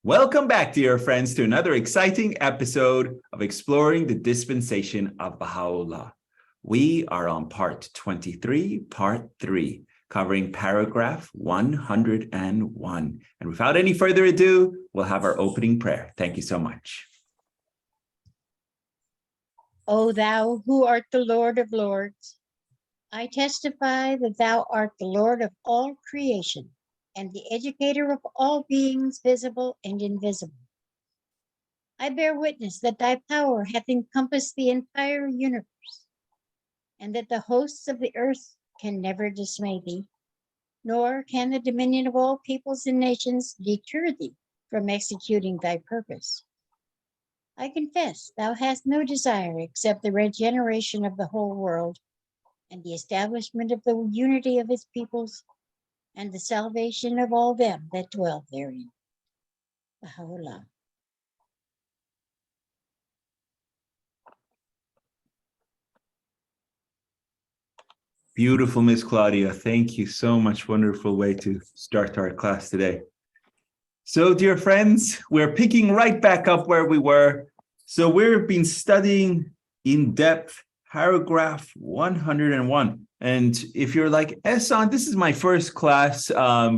Welcome back, dear friends, to another exciting episode of Exploring the Dispensation of Baha'u'llah. We are on part 23, part 3, covering paragraph 101. And without any further ado, we'll have our opening prayer. Thank you so much. O thou who art the Lord of Lords, I testify that thou art the Lord of all creation and the educator of all beings visible and invisible. I bear witness that thy power hath encompassed the entire universe, and that the hosts of the earth can never dismay thee, nor can the dominion of all peoples and nations deter thee from executing thy purpose. I confess thou hast no desire except the regeneration of the whole world and the establishment of the unity of its peoples and the salvation of all them that dwell therein. Baha'u'lláh. Beautiful, Miss Claudia. Thank you so much. Wonderful way to start our class today. So, dear friends, we're picking right back up where we were. So we've been studying in depth paragraph 101. And if you're like, Ehsan, this is my first class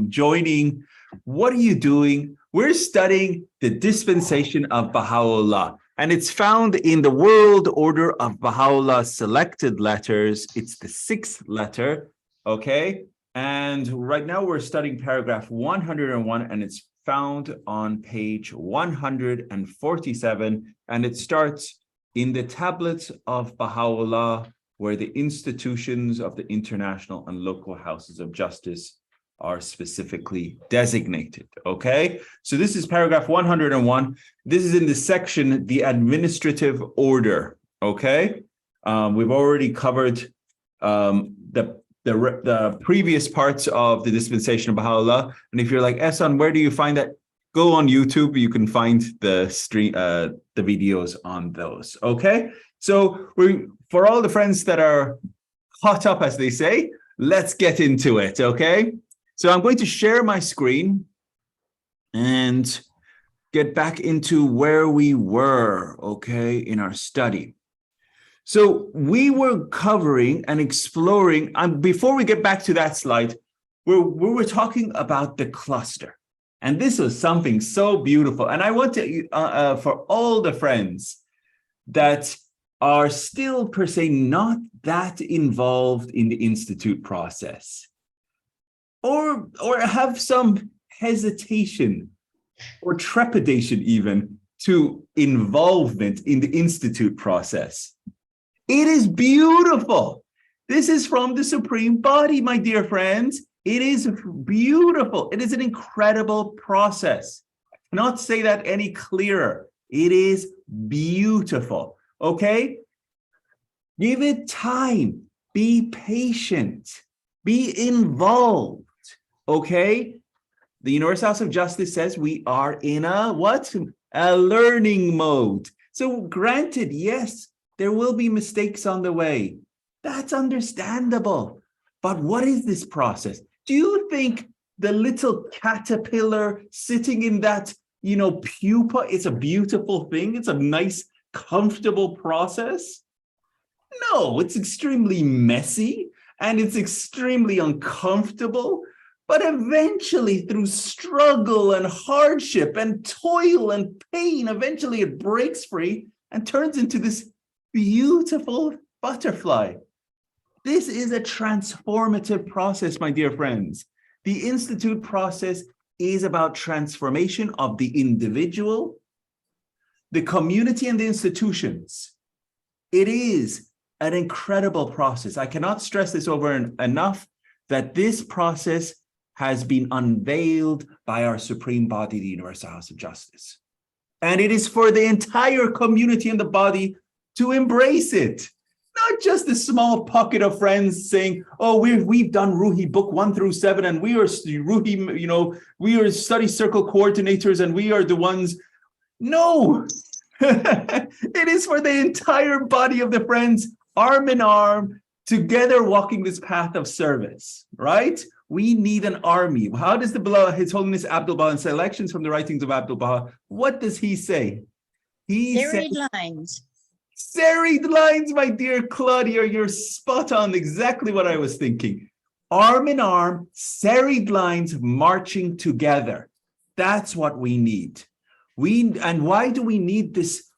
joining. What are you doing? We're studying the Dispensation of Baha'u'llah. And it's found in the World Order of Baha'u'llah's selected letters. It's the 6th letter, okay? And right now we're studying paragraph 101, and it's found on page 147. And it starts in the tablets of Baha'u'llah, where the institutions of the international and local houses of justice are specifically designated, okay? So this is paragraph 101. This is in the section, the administrative order, okay? We've already covered the previous parts of the Dispensation of Baha'u'llah. And if you're like, Ehsan, where do you find that? Go on YouTube, you can find the videos on those, okay? So for all the friends that are caught up, as they say, let's get into it, okay? So I'm going to share my screen and get back into where we were, okay, in our study. So we were covering and exploring, and before we get back to that slide, we were talking about the cluster. And this was something so beautiful. And I want to, for all the friends that are still per se not that involved in the institute process, or have some hesitation or trepidation even to involvement in the institute process. It is beautiful. This is from the supreme body, my dear friends. It is beautiful. It is an incredible process. I cannot say that any clearer. It is beautiful. Okay? Give it time. Be patient. Be involved. Okay? The Universal House of Justice says we are in a what? A learning mode. So granted, yes, there will be mistakes on the way. That's understandable. But what is this process? Do you think the little caterpillar sitting in that, pupa is a beautiful thing? It's a nice, comfortable process? No, it's extremely messy and it's extremely uncomfortable. But eventually, through struggle and hardship and toil and pain, eventually it breaks free and turns into this beautiful butterfly. This is a transformative process, my dear friends. The institute process is about transformation of the individual, the community, and the institutions. It is an incredible process. I cannot stress this over enough, that this process has been unveiled by our supreme body, the Universal House of Justice. And it is for the entire community and the body to embrace it. Not just a small pocket of friends saying, oh, we've done Ruhi book 1 through 7, and we are Ruhi, we are study circle coordinators, and we are the ones. No, it is for the entire body of the friends, arm in arm, together walking this path of service, right? We need an army. How does His Holiness Abdul Baha in Selections from the Writings of Abdul Baha, what does he say? He Serried says, lines. serried lines, my dear Claudia, you're spot on, exactly what I was thinking. Arm in arm, serried lines marching together. That's what we need. And why do we need this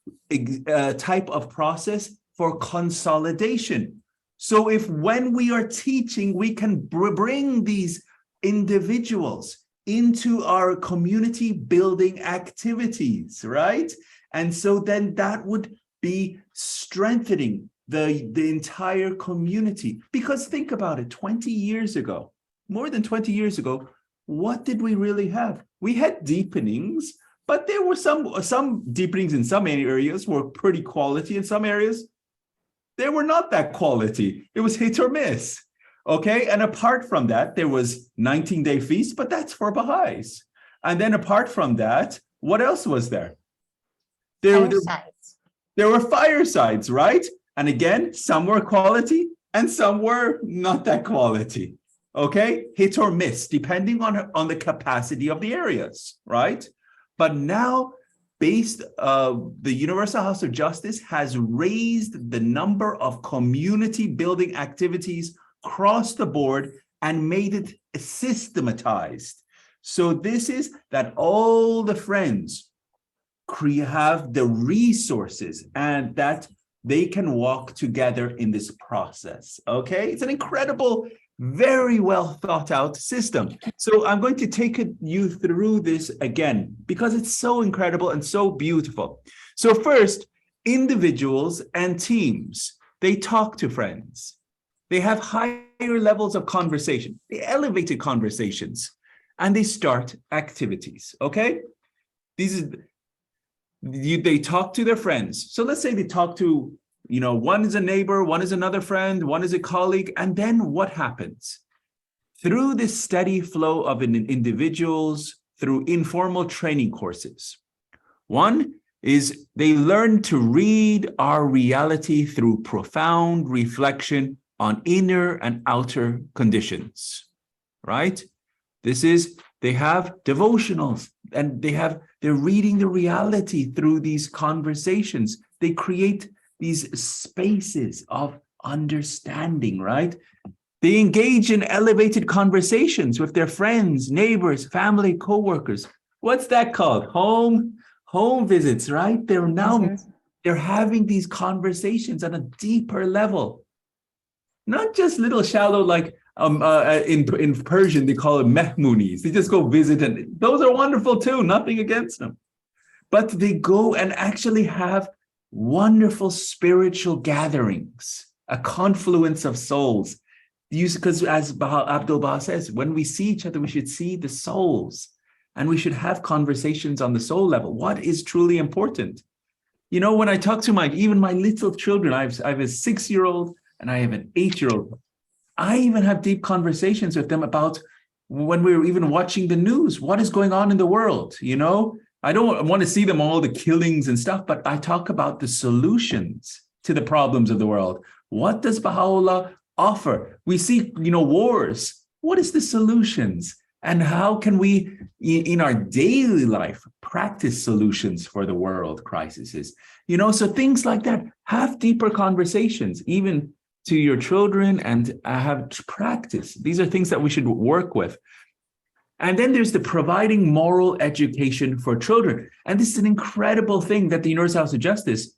type of process? For consolidation. So if when we are teaching, we can bring these individuals into our community building activities, right? And so then that would be strengthening the entire community. Because think about it, 20 years ago, more than 20 years ago, what did we really have? We had deepenings, but there were some deepenings in some areas were pretty quality. In some areas, they were not that quality. It was hit or miss. Okay. And apart from that, there was 19-day feast, but that's for Baha'is. And then apart from that, what else was there? There were firesides, right? And again, some were quality and some were not that quality. Okay. Hit or miss, depending on the capacity of the areas, right? But now, the Universal House of Justice has raised the number of community building activities across the board and made it systematized. So this is that all the friends have the resources and that they can walk together in this process. Okay, it's an incredible, very well thought out system. So I'm going to take you through this again because it's so incredible and so beautiful. So first, individuals and teams, they talk to friends. They have higher levels of conversation, they elevated conversations, and they start activities, okay? They talk to their friends. So let's say they talk to, one is a neighbor, one is another friend, one is a colleague. And then what happens? Through this steady flow of individuals, through informal training courses. One is they learn to read our reality through profound reflection on inner and outer conditions, right? They have devotionals and they're reading the reality through these conversations. They create these spaces of understanding, right? They engage in elevated conversations with their friends, neighbors, family, co-workers. What's that called? Home visits, right? They're having these conversations on a deeper level. Not just little shallow, like in Persian, they call it mehmunis. They just go visit, and those are wonderful too, nothing against them. But they go and actually have wonderful spiritual gatherings, a confluence of souls. Because as Abdul Baha says, when we see each other, we should see the souls and we should have conversations on the soul level. What is truly important? When I talk to even my little children, I have a 6-year-old and I have an 8-year-old. I even have deep conversations with them about when we're even watching the news, what is going on in the world, I don't want to see them all the killings and stuff, but I talk about the solutions to the problems of the world. What does Baha'u'llah offer? We see, wars. What is the solutions? And how can we, in our daily life, practice solutions for the world crises? So things like that. Have deeper conversations, even to your children, and have practice. These are things that we should work with. And then there's the providing moral education for children. And this is an incredible thing that the Universal House of Justice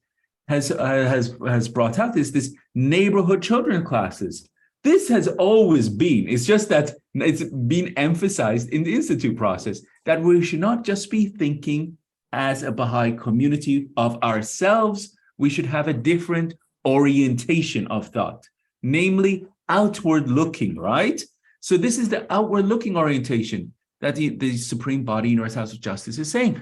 has brought out, is this neighborhood children classes. This has always been, it's just that it's been emphasized in the Institute process, that we should not just be thinking as a Baha'i community of ourselves, we should have a different orientation of thought, namely outward looking, right? So this is the outward-looking orientation that the Supreme Body, Universal House of Justice, is saying.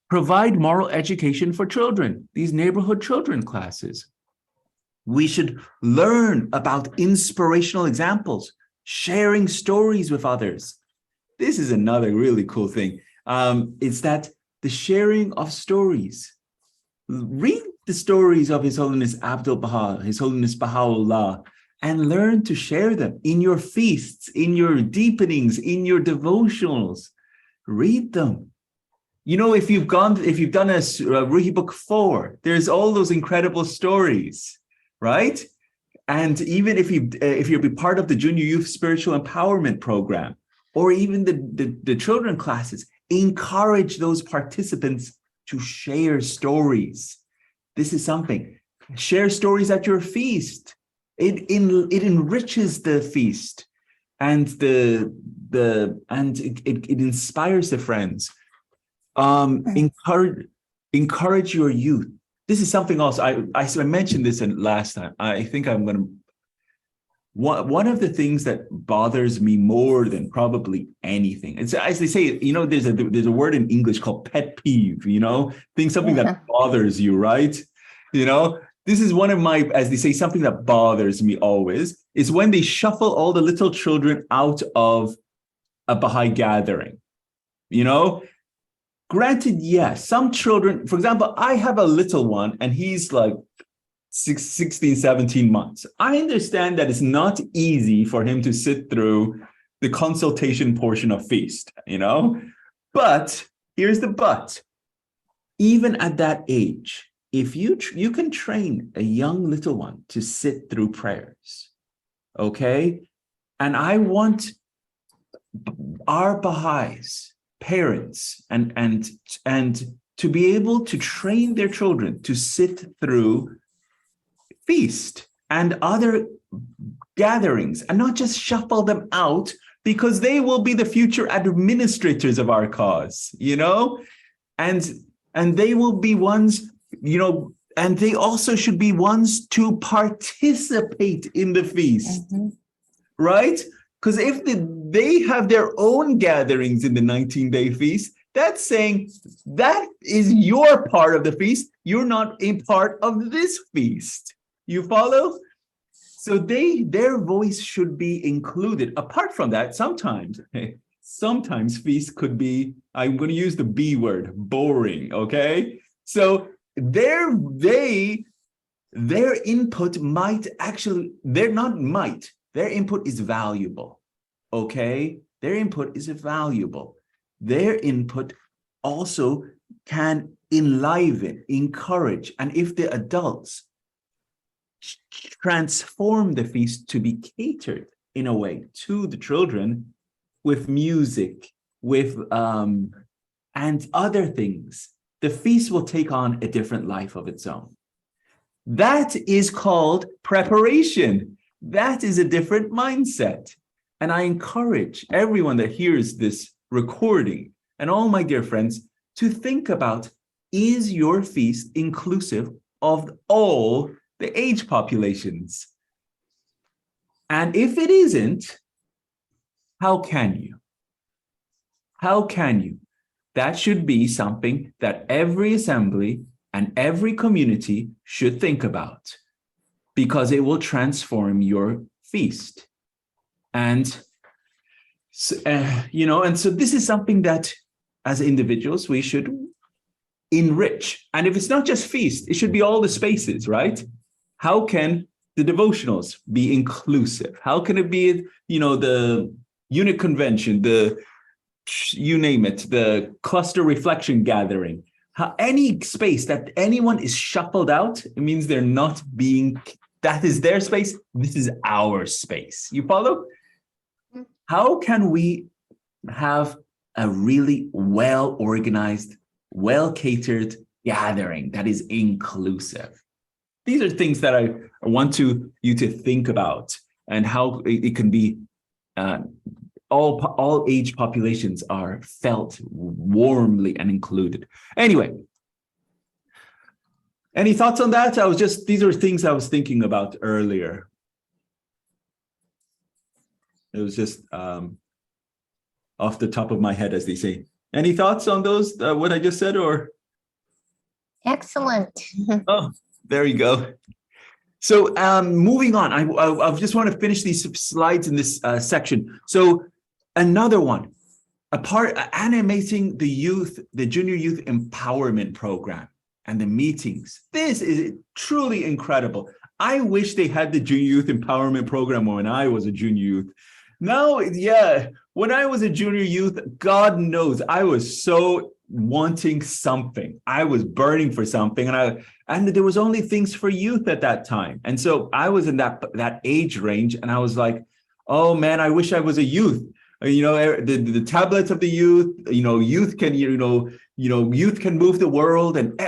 Provide moral education for children, these neighborhood children classes. We should learn about inspirational examples, sharing stories with others. This is another really cool thing. It's that the sharing of stories. Read the stories of His Holiness Abdul Baha, His Holiness Baha'u'llah, and learn to share them in your feasts, in your deepenings, in your devotionals. Read them. You know, if you've done a Ruhi book 4, there's all those incredible stories, right? And even if you'll be part of the Junior Youth Spiritual Empowerment Program, or even the children classes, encourage those participants to share stories. This is something. Share stories at your feast. It enriches the feast, and it inspires the friends. Encourage your youth. This is something else. I mentioned this last time. I think I'm going to. One of the things that bothers me more than probably anything, it's as they say, you know, there's a word in English called pet peeve. You know, something that bothers you, right? You know, this is one of my, as they say, something that bothers me always is when they shuffle all the little children out of a Baha'i gathering. You know, granted, yes, some children, for example, I have a little one and he's like 16, 17 months. I understand that it's not easy for him to sit through the consultation portion of feast, you know, but here's the but. Even at that age, if you can train a young little one to sit through prayers, okay? And I want our Baha'is, parents, and to be able to train their children to sit through feast and other gatherings and not just shuffle them out, because they will be the future administrators of our cause, you know, and they will be ones, you know, and they also should be ones to participate in the feast, right? Because if they have their own gatherings in the 19-day feast, that's saying that is your part of the feast. You're not a part of this feast. You follow? So their voice should be included. Apart from that, sometimes feast could be, I'm going to use the B word, boring, okay? So their input might actually, their input is valuable, okay? Their input is valuable. Their input also can enliven, encourage, and if the adults transform the feast to be catered in a way to the children with music, with and other things, the feast will take on a different life of its own. That is called preparation. That is a different mindset. And I encourage everyone that hears this recording and all my dear friends to think about, is your feast inclusive of all the age populations? And if it isn't, how can you? How can you? That should be something that every assembly and every community should think about, because it will transform your feast. And, you know, and so this is something that as individuals, we should enrich. And if it's not just feast, it should be all the spaces, right? How can the devotionals be inclusive? How can it be, you know, the unit convention, you name it, the cluster reflection gathering, any space that anyone is shuffled out, it means they're not being, that is their space, this is our space. You follow? How can we have a really well-organized, well-catered gathering that is inclusive? These are things that I want you to think about, and how it can be all age populations are felt warmly and included. Anyway, any thoughts on that? These are things I was thinking about earlier. It was just off the top of my head, as they say. Any thoughts on those, what I just said, or? Excellent. Oh, there you go. So moving on, I just want to finish these slides in this section. So another one, animating the youth, the Junior Youth Empowerment Program and the meetings. This is truly incredible. I wish they had the junior youth empowerment program when I was a junior youth. Now, yeah, when I was a junior youth, God knows I was so wanting something. I was burning for something, and there was only things for youth at that time. And so I was in that age range, and I was like, oh man, I wish I was a youth. The tablets of the youth. Youth can youth can move the world, and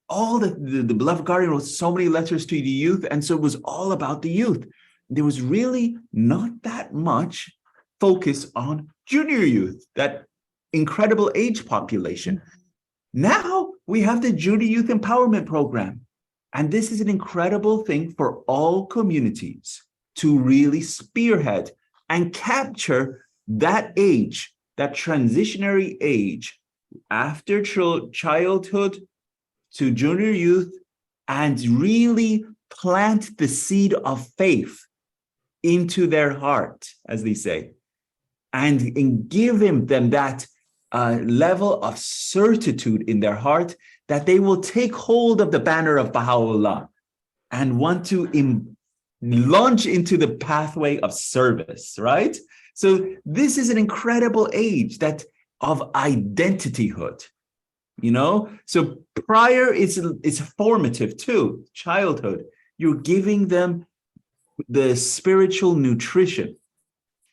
all the beloved guardian wrote so many letters to the youth, and so it was all about the youth. There was really not that much focus on junior youth, that incredible age population. Now we have the junior youth empowerment program, and this is an incredible thing for all communities to really spearhead and capture that age, that transitionary age after childhood to junior youth, and really plant the seed of faith into their heart, as they say, and give them that level of certitude in their heart that they will take hold of the banner of Baha'u'llah and want to launch into the pathway of service, right? So this is an incredible age of identityhood, So prior it's formative too, childhood. You're giving them the spiritual nutrition.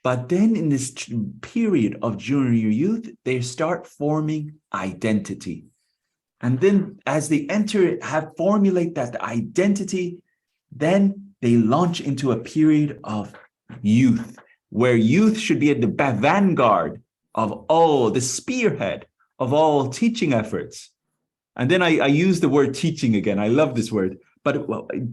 But then in this period of junior youth, they start forming identity. And then as they formulate that identity, then they launch into a period of youth, where youth should be at the vanguard of all, the spearhead of all teaching efforts. And then I use the word teaching again. I love this word. But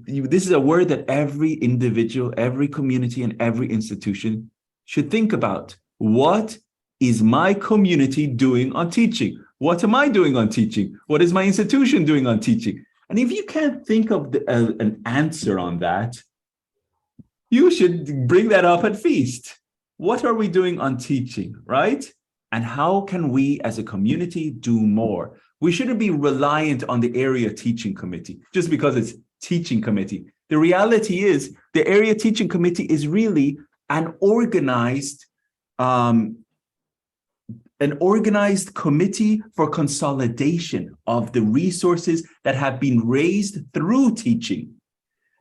this is a word that every individual, every community, and every institution should think about. What is my community doing on teaching? What am I doing on teaching? What is my institution doing on teaching? And if you can't think of an answer on that, you should bring that up at Feast. What are we doing on teaching, right? And how can we as a community do more? We shouldn't be reliant on the area teaching committee just because it's teaching committee. The reality is the area teaching committee is really an organized committee for consolidation of the resources that have been raised through teaching.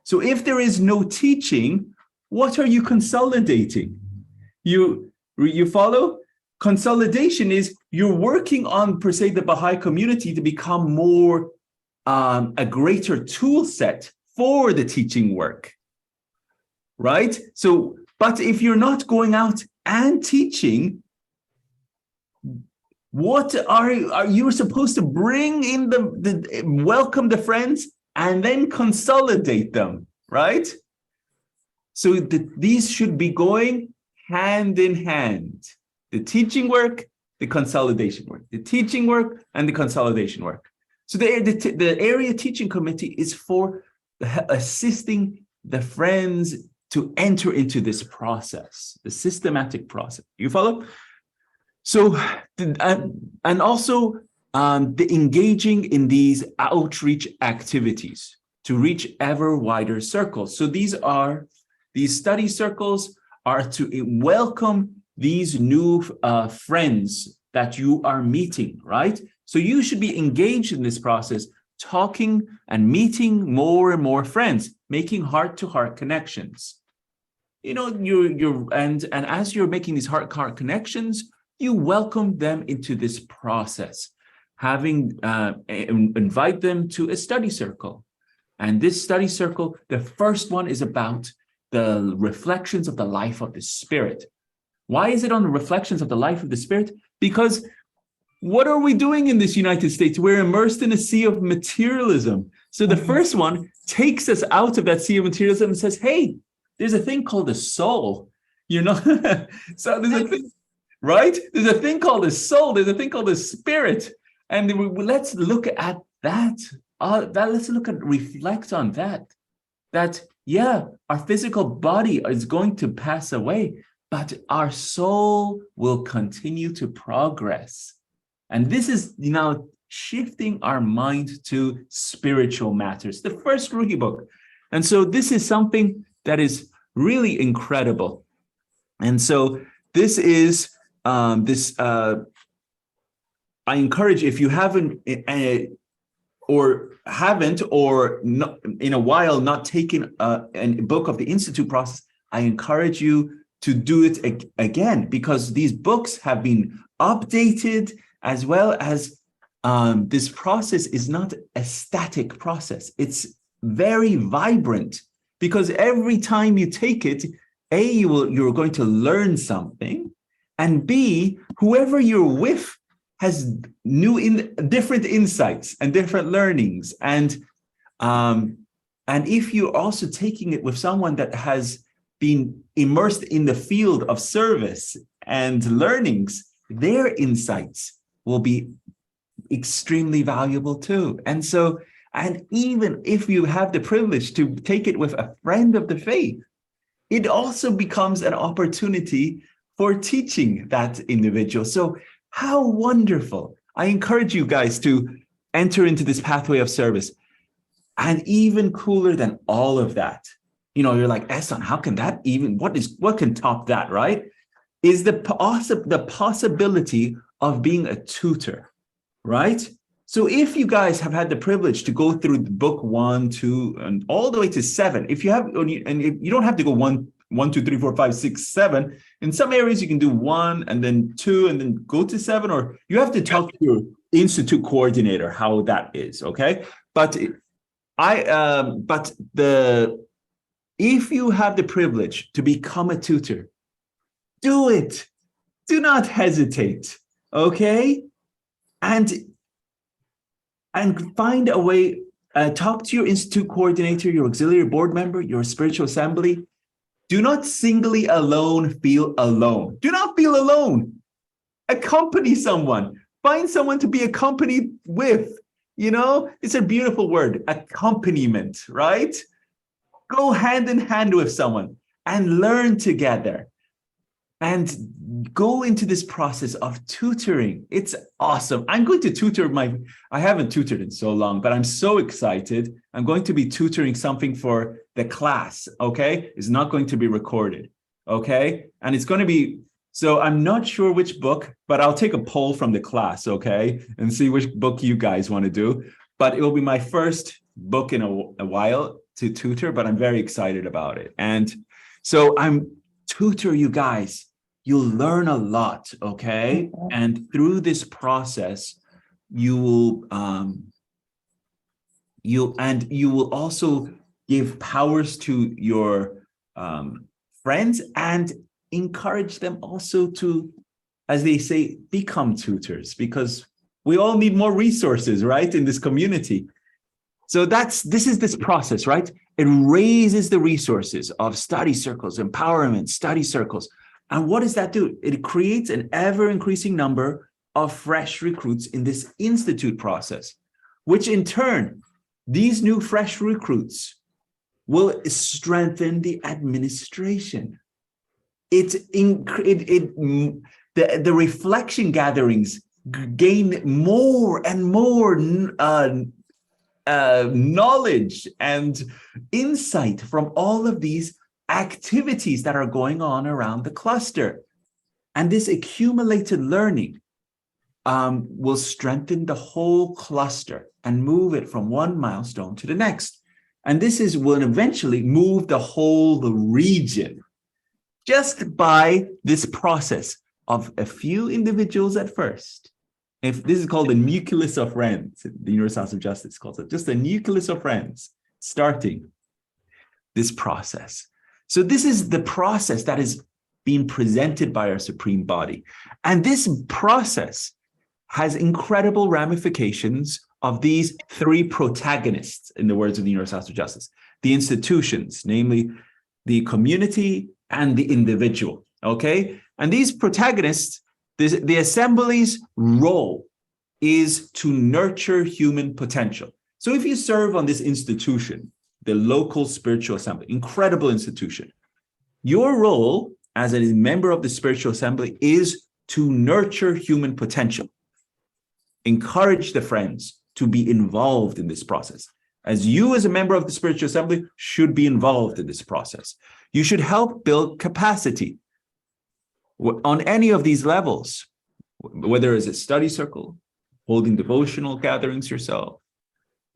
So if there is no teaching, what are you consolidating? You follow? Consolidation is you're working on, per se, the Baha'i community to become more a greater tool set for the teaching work, right? So, but if you're not going out and teaching, what are you supposed to bring in the welcome the friends and then consolidate them, right? So these should be going hand in hand. The teaching work, the consolidation work, the teaching work and the consolidation work. So the area teaching committee is for assisting the friends to enter into this process, the systematic process. You follow? So, and also the engaging in these outreach activities to reach ever wider circles. So these study circles are to welcome these new friends that you are meeting, right? So you should be engaged in this process, talking and meeting more and more friends, making heart-to-heart connections. And as you're making these heart-to-heart connections, you welcome them into this process, invite them to a study circle. And this study circle, the first one is about the reflections of the life of the Spirit. Why is it on the reflections of the life of the Spirit? Because what are we doing in this United States? We're immersed in a sea of materialism. So the first one takes us out of that sea of materialism and says, hey, there's a thing called the soul. So there's a thing, right? There's a thing called the soul. There's a thing called the spirit. And let's look at that. Reflect on that. That, yeah, our physical body is going to pass away, but our soul will continue to progress. And this is shifting our mind to spiritual matters. The first Ruhi book, And so this is something that is really incredible. And so this is I encourage, if you haven't or not, in a while not taken a book of the Institute process, I encourage you to do it again, because these books have been updated, as well as this process is not a static process. It's very vibrant, because every time you take it, A, you're going to learn something, and B, whoever you're with has different insights and different learnings. And if you're also taking it with someone that has been immersed in the field of service and learnings, their insights will be extremely valuable too. And so, and even if you have the privilege to take it with a friend of the faith, it also becomes an opportunity for teaching that individual. So how wonderful. I encourage you guys to enter into this pathway of service. And even cooler than all of that, you know, you're like, Ehsan, how can that even, what can top that, right? Is the possibility of being a tutor, right? So if you guys have had the privilege to go through book 1, 2, and all the way to 7, if you have, and if you don't have to go 1, 2, 3, 4, 5, 6, 7. In some areas, you can do 1 and then 2 and then go to 7, or you have to talk to your institute coordinator how that is, okay? But if you have the privilege to become a tutor, do it. Do not hesitate, okay? And find a way, talk to your institute coordinator, your auxiliary board member, your spiritual assembly. Do not singly alone feel alone. Do not feel alone. Accompany someone. Find someone to be accompanied with. You know, it's a beautiful word, accompaniment, right? Go hand in hand with someone and learn together. And go into this process of tutoring. It's awesome. I'm going to tutor I haven't tutored in so long, but I'm so excited. I'm going to be tutoring something for the class, okay? It's not going to be recorded, okay? And it's going to be, so I'm not sure which book, but I'll take a poll from the class, okay? And see which book you guys want to do. But it will be my first book in a while to tutor, but I'm very excited about it. And so I'm tutor you guys. You'll learn a lot, okay? And through this process, you will also give powers to your friends and encourage them also to, as they say, become tutors, because we all need more resources, right, in this community. So this is this process, right? It raises the resources of study circles, empowerment, study circles. And what does that do? It creates an ever-increasing number of fresh recruits in this institute process, which in turn, these new fresh recruits will strengthen the administration. The reflection gatherings gain more and more knowledge and insight from all of these activities that are going on around the cluster. And this accumulated learning will strengthen the whole cluster and move it from one milestone to the next. And this will eventually move the whole region just by this process of a few individuals at first. If this is called the nucleus of friends, the Universal House of Justice calls it just a nucleus of friends starting this process. So this is the process that is being presented by our Supreme Body. And this process has incredible ramifications of these 3 protagonists, in the words of the Universal House of Justice: the institutions, namely the community and the individual, okay? And these protagonists, the assembly's role is to nurture human potential. So if you serve on this institution, the local spiritual assembly, incredible institution, your role as a member of the spiritual assembly is to nurture human potential. Encourage the friends to be involved in this process. as you as a member of the spiritual assembly should be involved in this process. You should help build capacity on any of these levels, whether it's a study circle, holding devotional gatherings yourself,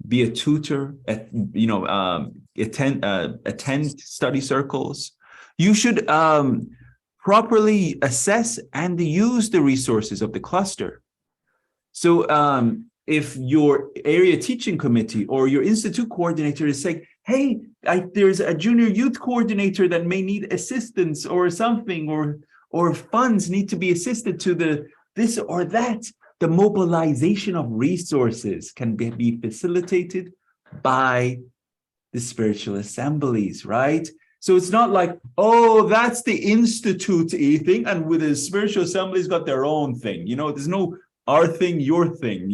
be a tutor, attend study circles. You should properly assess and use the resources of the cluster. So if your area teaching committee or your institute coordinator is saying, hey, there's a junior youth coordinator that may need assistance or something, or funds need to be assisted to this or that, the mobilization of resources can be facilitated by the spiritual assemblies, right? So it's not like, oh, that's the institute thing, and with the spiritual assemblies got their own thing. There's no our thing, your thing,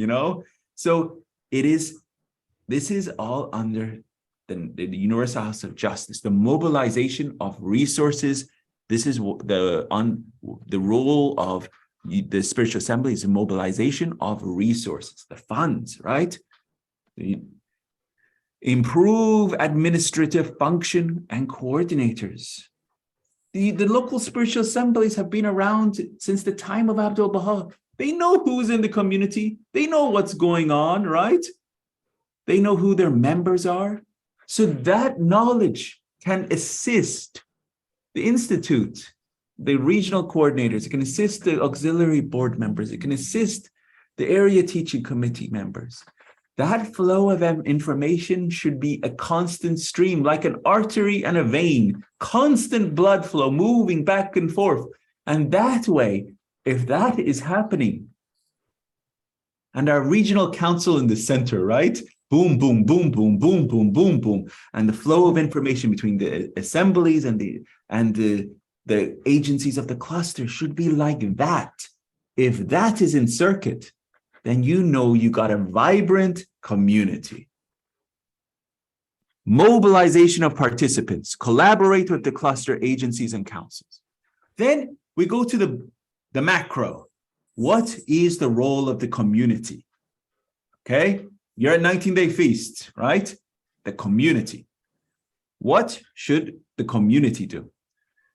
So this is all under the Universal House of Justice, the mobilization of resources. This is the role of the spiritual assembly, is the mobilization of resources, the funds, right? Improve administrative function and coordinators. The local spiritual assemblies have been around since the time of Abdul Baha. They know who's in the community. They know what's going on, right? They know who their members are. So that knowledge can assist the institute, the regional coordinators. It can assist the auxiliary board members. It can assist the area teaching committee members. That flow of information should be a constant stream, like an artery and a vein, constant blood flow moving back and forth. And that way, if that is happening, and our regional council in the center, right? Boom, boom, boom, boom, boom, boom, boom, boom. And the flow of information between the assemblies and the agencies of the cluster should be like that. If that is in circuit, then you got a vibrant community. Mobilization of participants, collaborate with the cluster agencies and councils. Then we go to the macro. What is the role of the community? Okay, you're at 19-day feast, right? The community. What should the community do?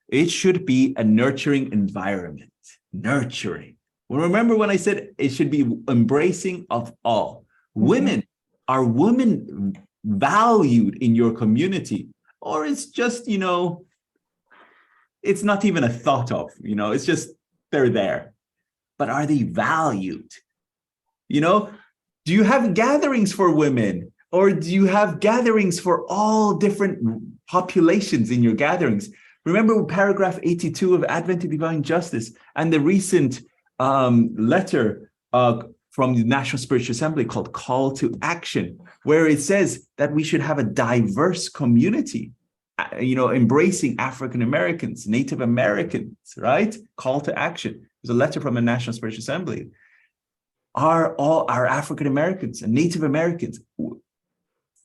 It should be a nurturing environment. Nurturing. Well, remember when I said it should be embracing of all. Women, are women valued in your community? Or it's just, it's not even a thought of, it's just they're there. But are they valued? Do you have gatherings for women? Or do you have gatherings for all different populations in your gatherings? Remember paragraph 82 of Advent to Divine Justice and the recent letter from the National Spiritual Assembly called Call to Action, where it says that we should have a diverse community, embracing African Americans, Native Americans, right? Call to action. There's a letter from the National Spiritual Assembly. Are all our African Americans and Native Americans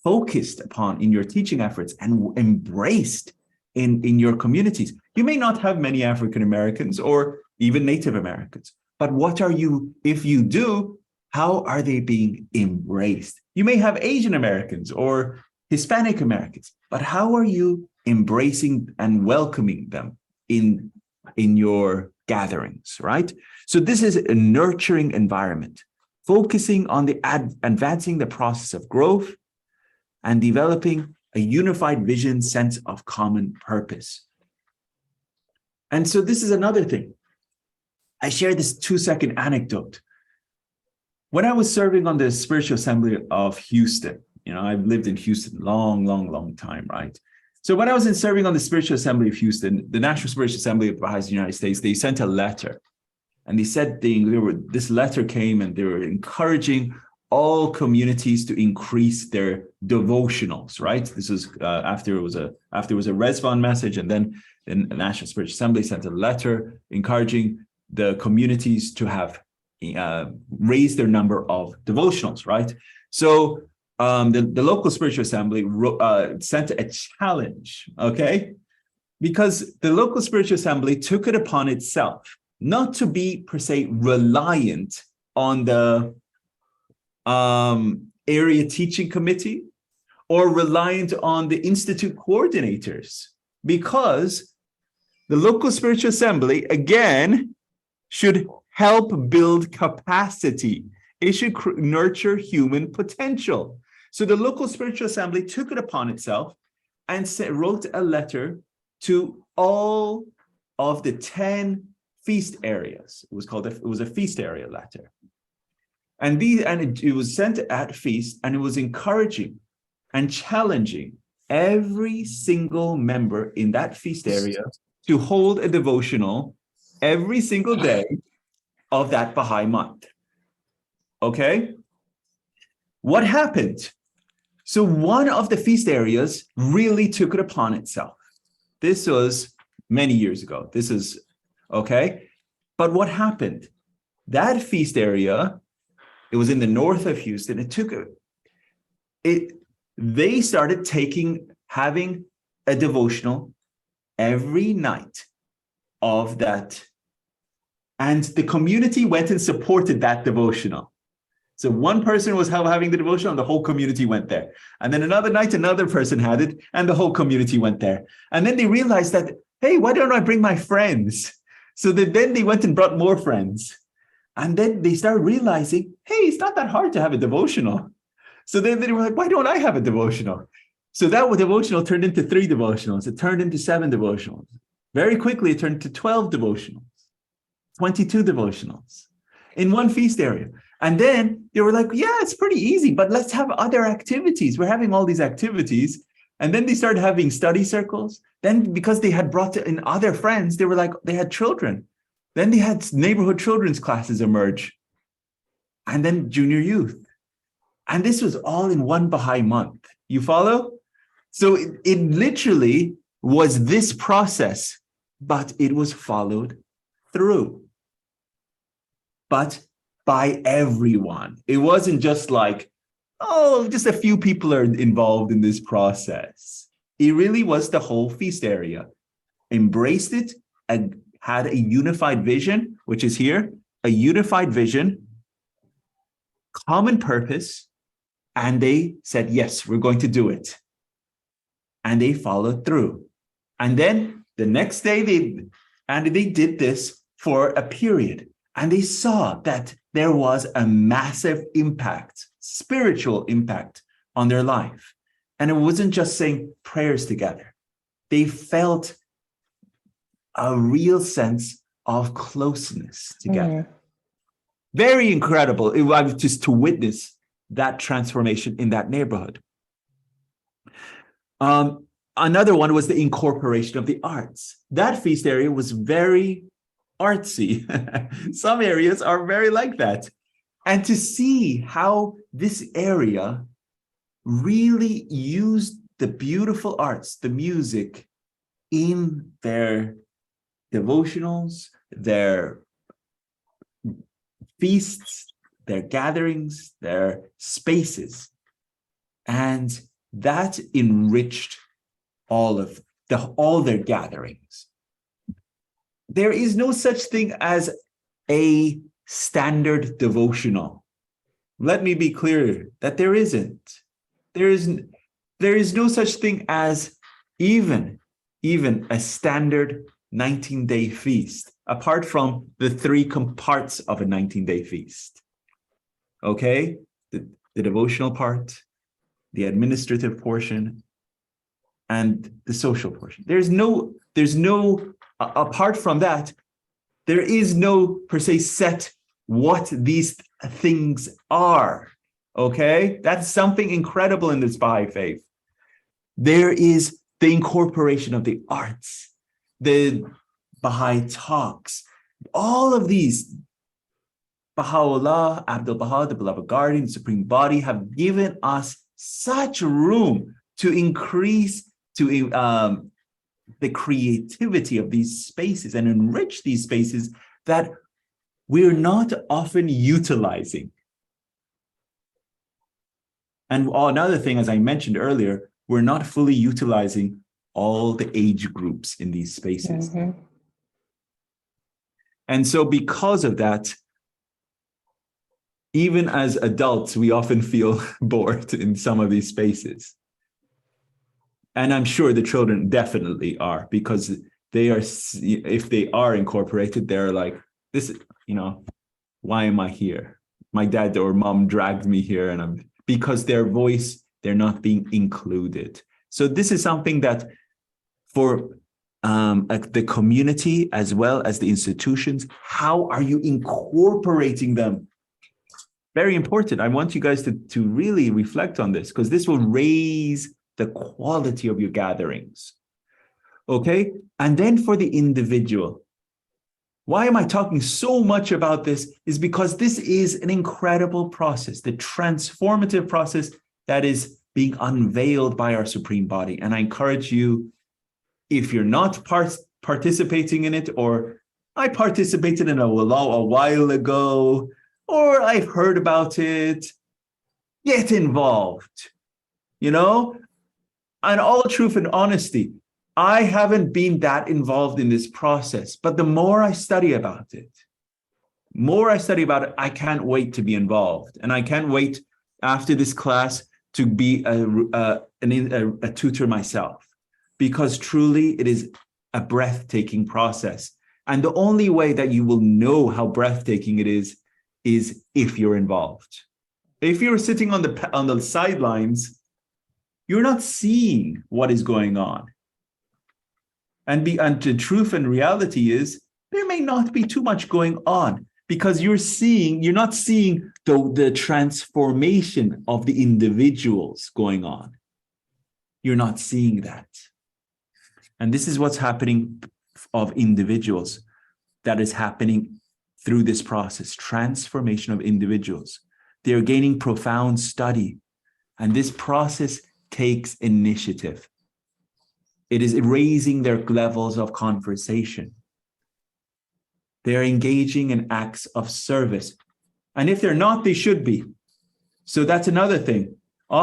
focused upon in your teaching efforts and embraced in your communities? You may not have many African Americans or even Native Americans, but what are you, if you do, how are they being embraced? You may have Asian Americans or Hispanic Americans, but how are you embracing and welcoming them in your gatherings, right? So this is a nurturing environment, focusing on advancing the process of growth and developing a unified vision, sense of common purpose. And so this is another thing. I share this 2-second anecdote. When I was serving on the Spiritual Assembly of Houston, I've lived in Houston long time, right? So when I was serving on the Spiritual Assembly of Houston, the National Spiritual Assembly of the Baha'is in the United States, they sent a letter. And they said this letter came and they were encouraging all communities to increase their devotionals, right? This was after it was a Rezvan message, and then the National Spiritual Assembly sent a letter encouraging the communities to have raised their number of devotionals, right? So the local spiritual assembly sent a challenge, okay? Because the local spiritual assembly took it upon itself not to be per se reliant on the area teaching committee or reliant on the institute coordinators, because the local spiritual assembly, again, should help build capacity. It should nurture human potential. So the local spiritual assembly took it upon itself and wrote a letter to all of the 10 feast areas. It was a feast area letter. And it was sent at feast, and it was encouraging and challenging every single member in that feast area to hold a devotional every single day of that Baha'i month. Okay? What happened? So one of the feast areas really took it upon itself. This was many years ago. This is, okay? But what happened? That feast area, it was in the north of Houston. They started having a devotional every night of that. And the community went and supported that devotional. So one person was having the devotional and the whole community went there. And then another night, another person had it and the whole community went there. And then they realized that, hey, why don't I bring my friends? So then they went and brought more friends. And then they started realizing, hey, it's not that hard to have a devotional. So then they were like, why don't I have a devotional? So that devotional turned into 3 devotionals. It turned into 7 devotionals. Very quickly, it turned to 12 devotionals, 22 devotionals in one feast area. And then they were like, yeah, it's pretty easy, but let's have other activities. We're having all these activities. And then they started having study circles. Then because they had brought in other friends, they were like, they had children. Then they had neighborhood children's classes emerge. And then junior youth. And this was all in one Baha'i month. You follow? So it literally was this process, but it was followed through. But by everyone. It wasn't just like, oh, just a few people are involved in this process. It really was the whole feast area. Embraced it and had a unified vision, which is here, a unified vision, common purpose, and they said, yes, we're going to do it. And they followed through. And then the next day, they did this for a period. And they saw that there was a massive impact, spiritual impact on their life. And it wasn't just saying prayers together. They felt a real sense of closeness together. Very incredible. It was just to witness that transformation in that neighborhood. Another one was the incorporation of the arts. That feast area was very artsy. Some areas are very like that. And to see how this area really used the beautiful arts, the music, in their devotionals, their feasts, their gatherings, their spaces. And that enriched all their gatherings. There is no such thing as a standard devotional. Let me be clear that there isn't. There is no such thing as even a standard 19-day feast, apart from the 3 parts of a 19-day feast. Okay? The devotional part, the administrative portion, and the social portion. There's no, apart from that, there is no per se set what these things are. Okay? That's something incredible in this Baha'i faith. There is the incorporation of the arts, the Baha'i talks, all of these. Bahá'u'lláh, Abdul, the beloved guardian, the supreme body, have given us such room to increase the creativity of these spaces and enrich these spaces that we're not often utilizing. And another thing, as I mentioned earlier, we're not fully utilizing all the age groups in these spaces. And so because of that, even as adults, we often feel bored in some of these spaces. And I'm sure the children definitely are, because they are, if they are incorporated, they're like, this, why am I here? My dad or mom dragged me here, and because their voice, they're not being included. So this is something that for the community as well as the institutions, how are you incorporating them? Very important. I want you guys to really reflect on this, because this will raise the quality of your gatherings. Okay? And then for the individual, why am I talking so much about this? Is because this is an incredible process, the transformative process that is being unveiled by our Supreme Body. And I encourage you, if you're not participating in it, or I participated in a while ago, or I've heard about it, get involved, And all truth and honesty, I haven't been that involved in this process, but the more I study about it, I can't wait to be involved. And I can't wait after this class to be a tutor myself, because truly it is a breathtaking process. And the only way that you will know how breathtaking it is if you're involved. If you're sitting on the sidelines, you're not seeing what is going on. And the truth and reality is there may not be too much going on, because you're not seeing the transformation of the individuals going on. You're not seeing that. And this is what's happening of individuals, that is happening through this process, transformation of individuals. They're gaining profound study, and this process takes initiative. It is raising their levels of conversation. They're engaging in acts of service. And if they're not, they should be. So that's another thing.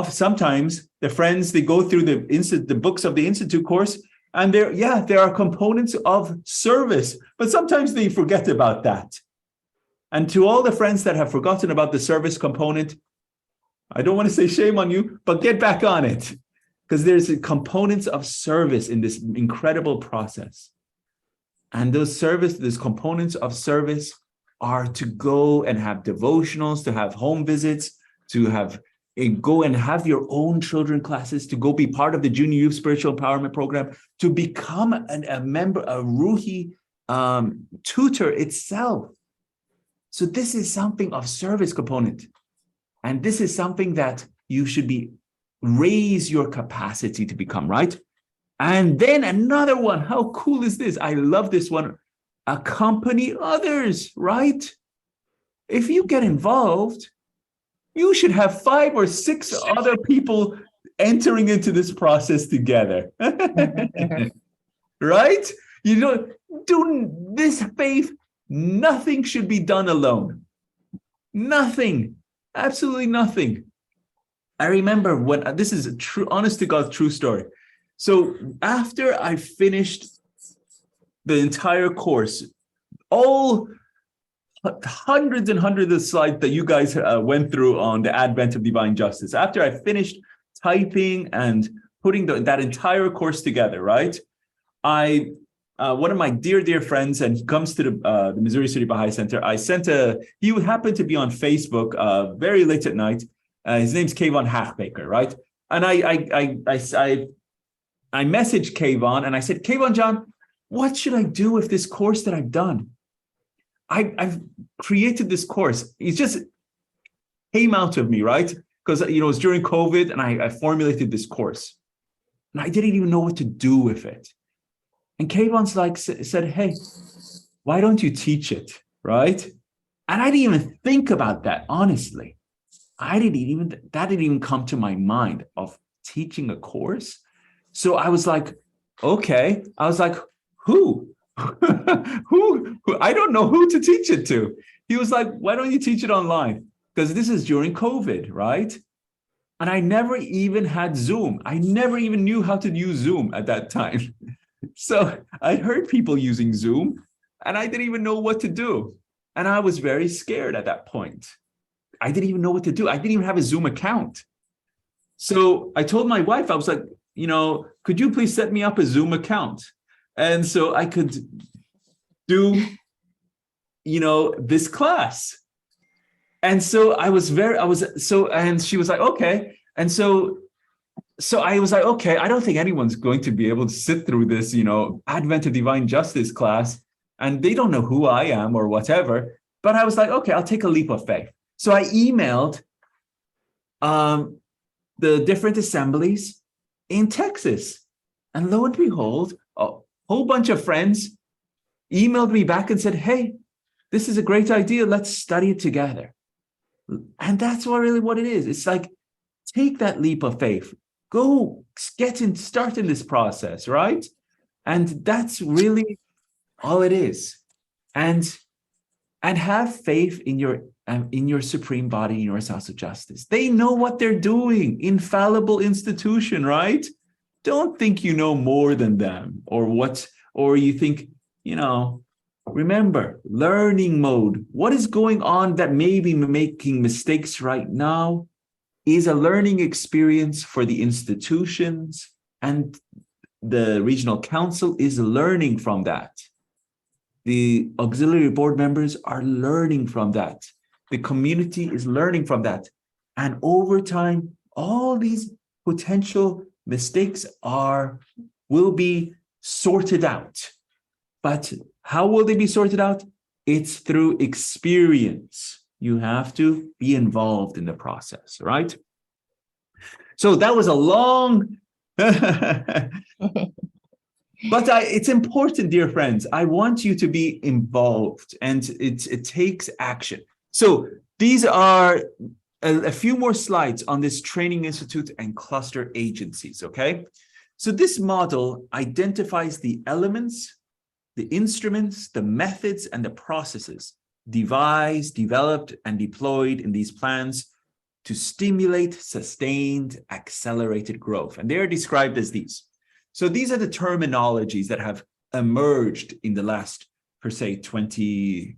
Sometimes the friends, they go through the books of the Institute course, and there are components of service, but sometimes they forget about that. And to all the friends that have forgotten about the service component, I don't want to say shame on you, but get back on it, because there's components of service in this incredible process. And those components of service are to go and have devotionals, to have home visits, to go and have your own children classes, to go be part of the Junior Youth Spiritual Empowerment Program, to become a member, a Ruhi tutor itself. So this is something of service component. And this is something that you should raise your capacity to become, right? And then another one, how cool is this? I love this one. Accompany others, right? If you get involved, you should have 5 or 6 other people entering into this process together. Right? Do this faith, nothing should be done alone. Nothing. Absolutely nothing. I remember when, this is a true, honest to God, true story. So after I finished the entire course, all hundreds and hundreds of slides that you guys went through on the advent of divine justice, after I finished typing and putting that entire course together, right? One of my dear friends, and he comes to the Missouri City Baha'i Center, he happened to be on Facebook very late at night. His name's Kayvon Hackbaker, right? And I messaged Kayvon and I said, Kayvon John, what should I do with this course that I've done? I've created this course. It just came out of me, right? Because it was during COVID, and I formulated this course. And I didn't even know what to do with it. And Kayvon's said, hey, why don't you teach it, right? And I didn't even think about that, honestly. That didn't even come to my mind of teaching a course. So I was like, okay. I was like, who? who? I don't know who to teach it to. He was like, why don't you teach it online? Because this is during COVID, right? And I never even had Zoom. I never even knew how to use Zoom at that time. So I heard people using Zoom, and I didn't even know what to do. And I was very scared at that point. I didn't even know what to do. I didn't even have a Zoom account. So I told my wife, I was like, could you please set me up a Zoom account? And so I could do, this class. And so and she was like, okay. And so I was like, okay, I don't think anyone's going to be able to sit through this, Advent of Divine Justice class, and they don't know who I am or whatever. But I was like, okay, I'll take a leap of faith. So I emailed the different assemblies in Texas. And lo and behold, a whole bunch of friends emailed me back and said, hey, this is a great idea. Let's study it together. And that's what it is. It's like, take that leap of faith. Go start in this process, right? And that's really all it is. And have faith in your supreme body, in your house of justice. They know what they're doing. Infallible institution, right? Don't think you know more than them or you think, remember, learning mode. What is going on that may be making mistakes right now is a learning experience for the institutions, and the regional council is learning from that. The auxiliary board members are learning from that. The community is learning from that. And over time, all these potential mistakes will be sorted out. But how will they be sorted out? It's through experience. You have to be involved in the process, right? So that was a long, but it's important, dear friends. I want you to be involved, and it takes action. So these are a few more slides on this training institute and cluster agencies, okay? So this model identifies the elements, the instruments, the methods, and the processes devised, developed, and deployed in these plans to stimulate sustained, accelerated growth. And they are described as these. So these are the terminologies that have emerged in the last, per se, 22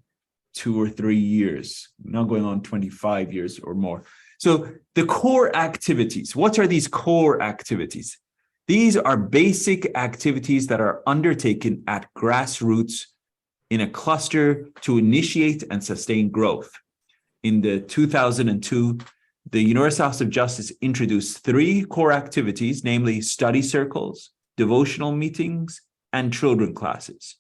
or 3 years, now going on 25 years or more. So the core activities, what are these core activities? These are basic activities that are undertaken at grassroots in a cluster to initiate and sustain growth. In the 2002, the Universal House of Justice introduced 3 core activities, namely study circles, devotional meetings, and children classes.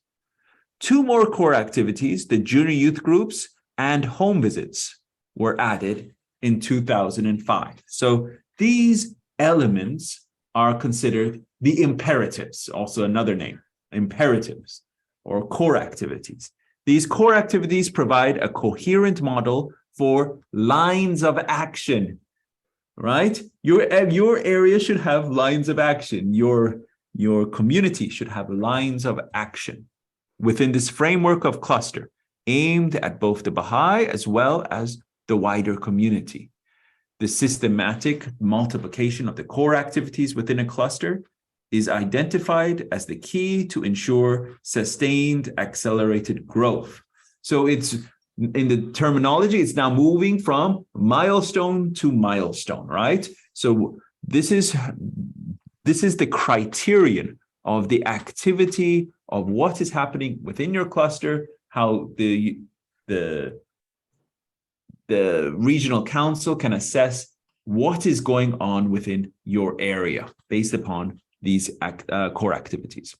2 more core activities, the junior youth groups and home visits, were added in 2005. So these elements are considered the imperatives, also another name, imperatives or core activities. These core activities provide a coherent model for lines of action, right? Your area should have lines of action. Your community should have lines of action within this framework of cluster aimed at both the Baha'i as well as the wider community. The systematic multiplication of the core activities within a cluster is identified as the key to ensure sustained, accelerated growth. So it's, in the terminology, it's now moving from milestone to milestone, right? So this is the criterion of the activity of what is happening within your cluster, how the regional council can assess what is going on within your area based upon these core activities.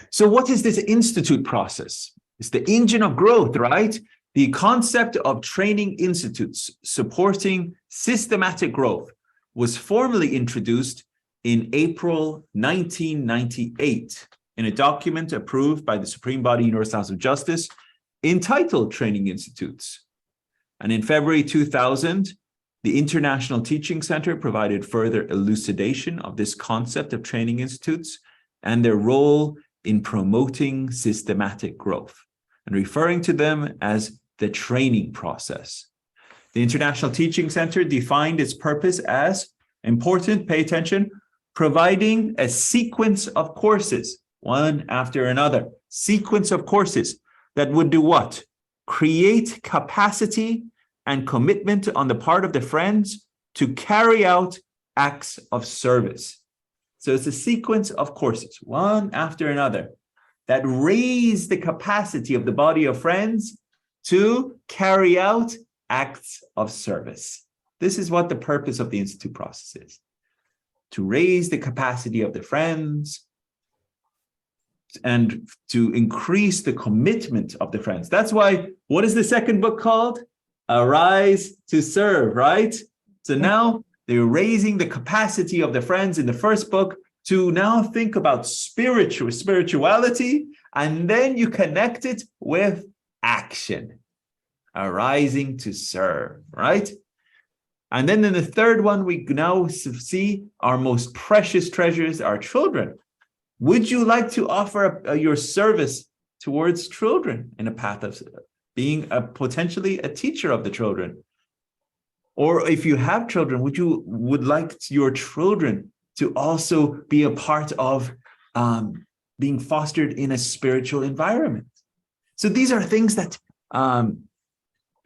So what is this institute process? It's the engine of growth, right? The concept of training institutes supporting systematic growth was formally introduced in April 1998 in a document approved by the Supreme Body Universal House of Justice entitled Training Institutes. And in February 2000, the International Teaching Center provided further elucidation of this concept of training institutes and their role in promoting systematic growth, and referring to them as the training process. The International Teaching Center defined its purpose as, important, pay attention, providing a sequence of courses, one after another, sequence of courses that would do what? Create capacity and commitment on the part of the friends to carry out acts of service So it's a sequence of courses, one after another, that raise the capacity of the body of friends to carry out acts of service. This is what the purpose of the Institute process is, to raise the capacity of the friends and to increase the commitment of the friends. That's why, what is the second book called? Arise to Serve, right? So now they're raising the capacity of the friends in the first book to now think about spirituality, and then you connect it with action. Arising to serve, right? And then in the third one, we now see our most precious treasures, our children. Would you like to offer your service towards children in a path of being potentially a teacher of the children? Or if you have children, would like your children to also be a part of being fostered in a spiritual environment? So these are things that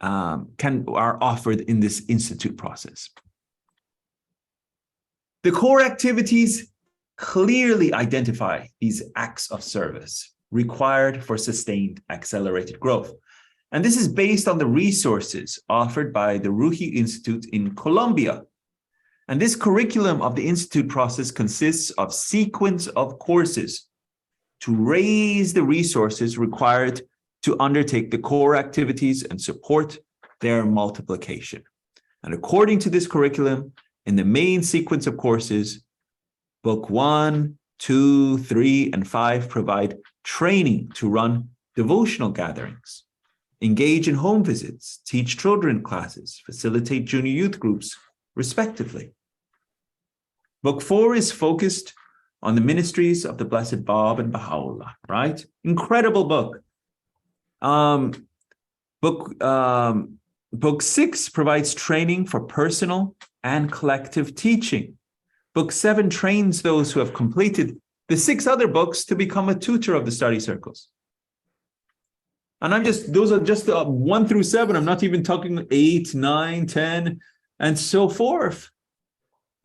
are offered in this institute process. The core activities clearly identify these acts of service required for sustained accelerated growth. And this is based on the resources offered by the Ruhi Institute in Colombia. And this curriculum of the institute process consists of sequence of courses to raise the resources required to undertake the core activities and support their multiplication. And according to this curriculum, in the main sequence of courses, Book 1, 2, 3, and 5 provide training to run devotional gatherings, engage in home visits, teach children classes, facilitate junior youth groups, respectively. Book 4 is focused on the ministries of the Blessed Bab and Baha'u'llah, right? Incredible book. Book 6 provides training for personal and collective teaching. Book 7 trains those who have completed the 6 other books to become a tutor of the study circles. And those are just 1 through 7. I'm not even talking 8, 9, 10, and so forth.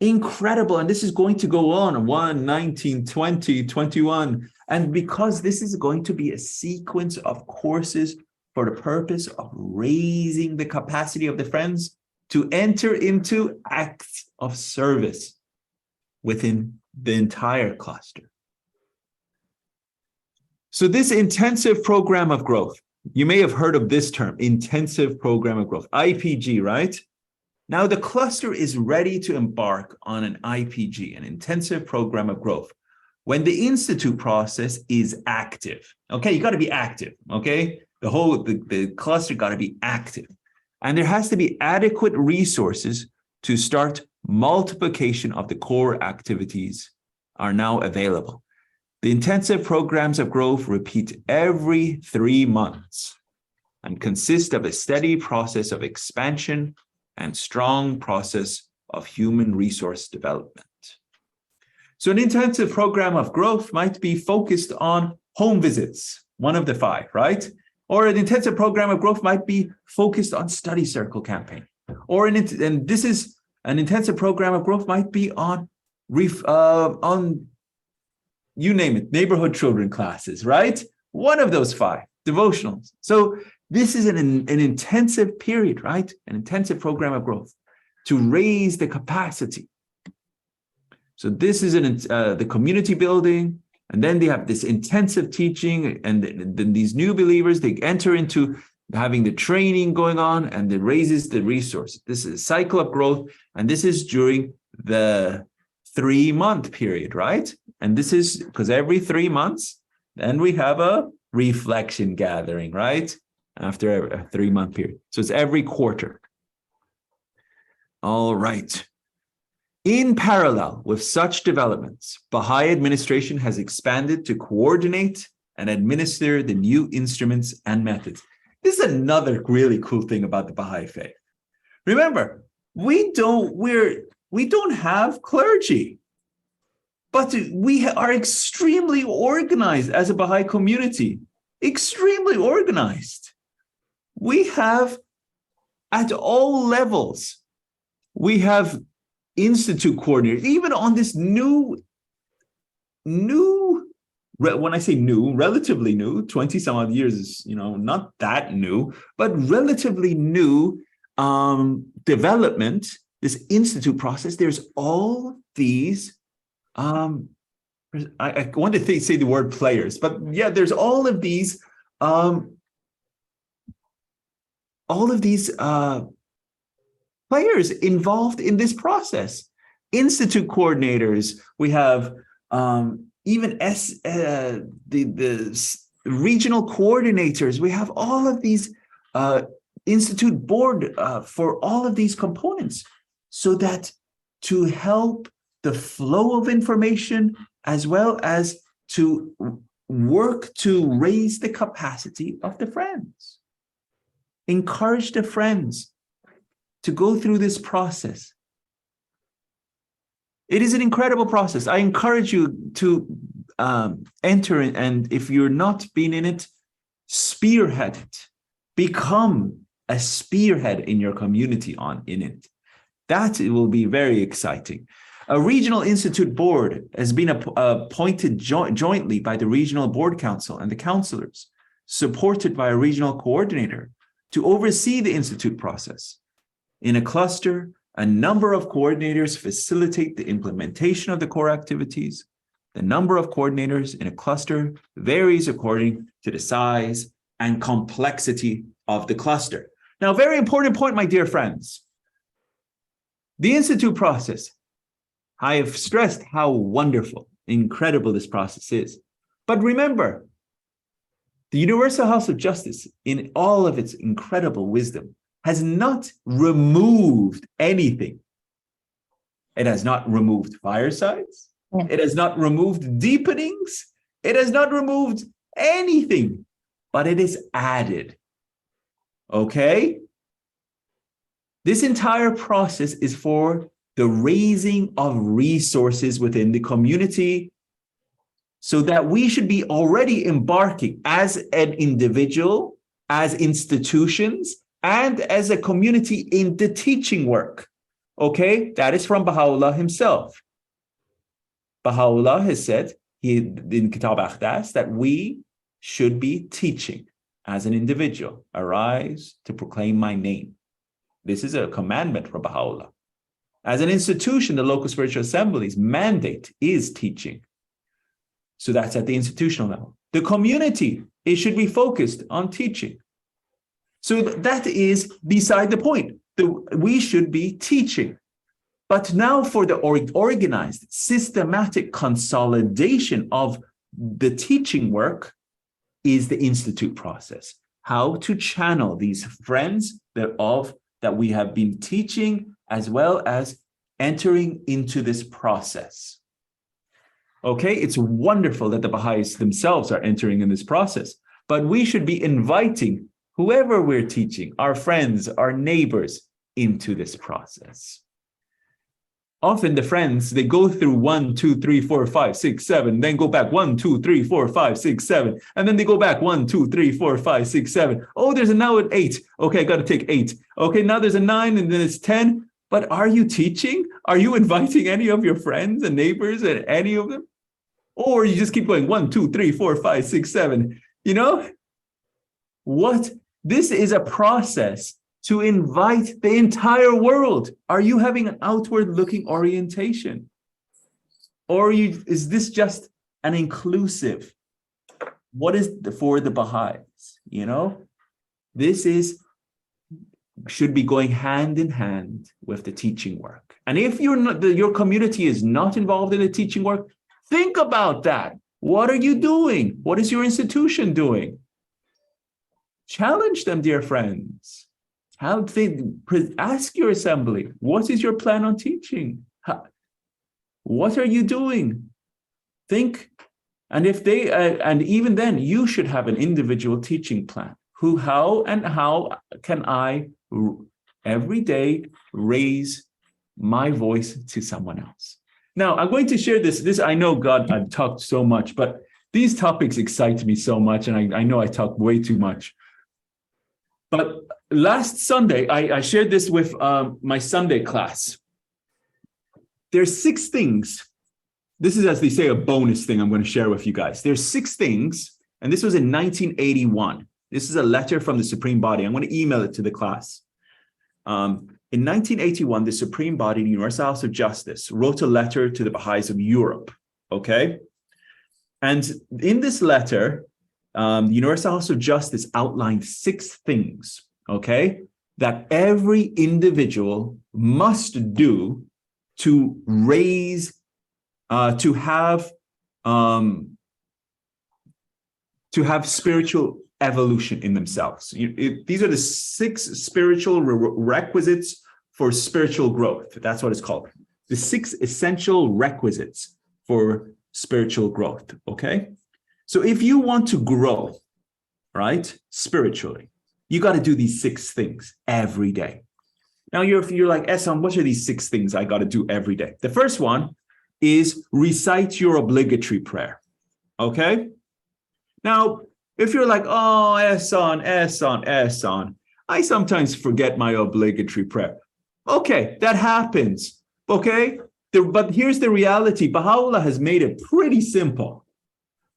Incredible. And this is going to go on 1, 19, 20, 21. And because this is going to be a sequence of courses for the purpose of raising the capacity of the friends to enter into acts of service within the entire cluster. So this intensive program of growth, you may have heard of this term, intensive program of growth, IPG, right? Now the cluster is ready to embark on an IPG, an intensive program of growth, when the institute process is active. Okay, you got to be active, okay? The cluster got to be active. And there has to be adequate resources to start multiplication of the core activities are now available. The intensive programs of growth repeat every 3 months and consist of a steady process of expansion and strong process of human resource development. So an intensive program of growth might be focused on home visits, one of the 5, right? Or an intensive program of growth might be focused on study circle campaign. And this is an intensive program of growth might be on you name it, neighborhood children classes, right? One of those 5, devotionals. So this is an intensive period, right? An intensive program of growth to raise the capacity. So this is the community building, and then they have this intensive teaching, and then these new believers, they enter into having the training going on, and it raises the resource. This is a cycle of growth, and this is during the 3-month period, right? And this is because every 3 months, then we have a reflection gathering, right? After a 3-month period. So it's every quarter. All right. In parallel with such developments, Baha'i Administration has expanded to coordinate and administer the new instruments and methods. This is another really cool thing about the Baha'i faith. Remember, we don't have clergy, but we are extremely organized as a Baha'i community, extremely organized. We have, at all levels, we have institute coordinators, even on this new new, when I say new, relatively new, 20 some odd years is, not that new, but relatively new development, this institute process. There's all these, I want to say the word players, but yeah, there's all of these players involved in this process. Institute coordinators, we have even the regional coordinators. We have all of these institute board for all of these components, so that to help the flow of information, as well as to work to raise the capacity of the friends. Encourage the friends to go through this process. It is an incredible process. I encourage you to enter it, and if you're not been in it, spearhead it. Become a spearhead in your community in it. That will be very exciting. A regional institute board has been appointed jointly by the regional board council and the councillors, supported by a regional coordinator to oversee the institute process. In a cluster, a number of coordinators facilitate the implementation of the core activities. The number of coordinators in a cluster varies according to the size and complexity of the cluster. Now, very important point, my dear friends. The institute process, I have stressed how wonderful, incredible this process is. But remember, the Universal House of Justice, in all of its incredible wisdom, has not removed anything. It has not removed firesides. Yeah. It has not removed deepenings. It has not removed anything, but it is added. Okay? This entire process is for the raising of resources within the community, so that we should be already embarking as an individual, as institutions, and as a community in the teaching work. Okay, that is from Baha'u'lláh himself. Baha'u'lláh has said in Kitab Akhdas that we should be teaching as an individual. Arise to proclaim my name. This is a commandment from Baha'u'lláh. As an institution, the local spiritual assembly's mandate is teaching. So that's at the institutional level. The community, it should be focused on teaching. So that is beside the point. We should be teaching. But now for the organized, systematic consolidation of the teaching work is the institute process. How to channel these friends that we have been teaching, as well as entering into this process. Okay, it's wonderful that the Baha'is themselves are entering in this process, but we should be inviting whoever we're teaching, our friends, our neighbors, into this process. Often the friends, they go through 1, 2, 3, 4, 5, 6, 7, then go back 1, 2, 3, 4, 5, 6, 7, and then they go back 1, 2, 3, 4, 5, 6, 7. Oh, there's now an 8. Okay, I got to take 8. Okay, now there's a 9, and then it's 10. But are you teaching? Are you inviting any of your friends and neighbors and any of them? Or you just keep going 1, 2, 3, 4, 5, 6, 7. You know what? This is a process to invite the entire world. Are you having an outward-looking orientation? Or is this just an inclusive? What is for the Baha'is? You know, this should be going hand in hand with the teaching work. And if your community is not involved in the teaching work, think about that. What are you doing? What is your institution doing? Challenge them, dear friends. Ask your assembly, what is your plan on teaching? What are you doing? Think, and and even then, you should have an individual teaching plan. How can I every day raise my voice to someone else? Now, I'm going to share this. I know, God, I've talked so much, but these topics excite me so much, and I know I talk way too much. But last Sunday, I shared this with my Sunday class. There's 6 things this is, as they say, a bonus thing I'm going to share with you guys. There's 6 things, and this was in 1981. This is a letter from the Supreme Body. I'm going to email it to the class. In 1981, the Supreme Body, the Universal House of Justice, wrote a letter to the Baha'is of Europe, okay? And in this letter, the Universal House of Justice outlined 6 things, okay, that every individual must do to raise, to have spiritual evolution in themselves. These are the 6 spiritual requisites for spiritual growth. That's what it's called. The 6 essential requisites for spiritual growth, okay? So if you want to grow, right, spiritually, you got to do these 6 things every day. Now you're like, Ehsan, what are these 6 things I got to do every day? The first one is recite your obligatory prayer, okay? Now, if you're like, oh, Ehsan, I sometimes forget my obligatory prayer. Okay, that happens, okay? But here's the reality. Baha'u'llah has made it pretty simple.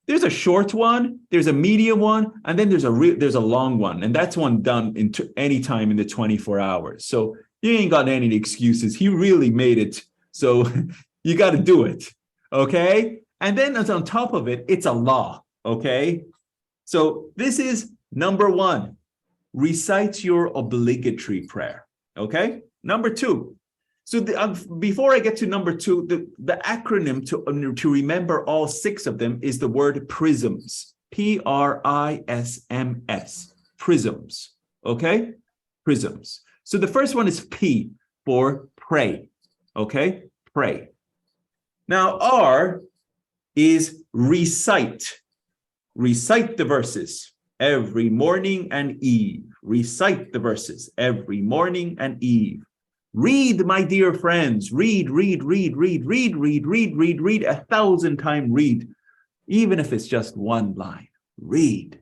There's a short one, there's a medium one, and then there's a long one. And that's one done any time in the 24 hours. So you ain't got any excuses. He really made it. So you got to do it, okay? And then on top of it, it's a law, okay? So this is number 1, recite your obligatory prayer, okay? Number 2, so before I get to number 2, the acronym to remember all 6 of them is the word prisms, Prisms, prisms, okay? Prisms. So the first one is P for pray, okay? Pray. Now R is recite. Recite the verses every morning and eve. Recite the verses every morning and eve. Read, my dear friends. Read 1,000 times. Read, even if it's just 1 line. Read.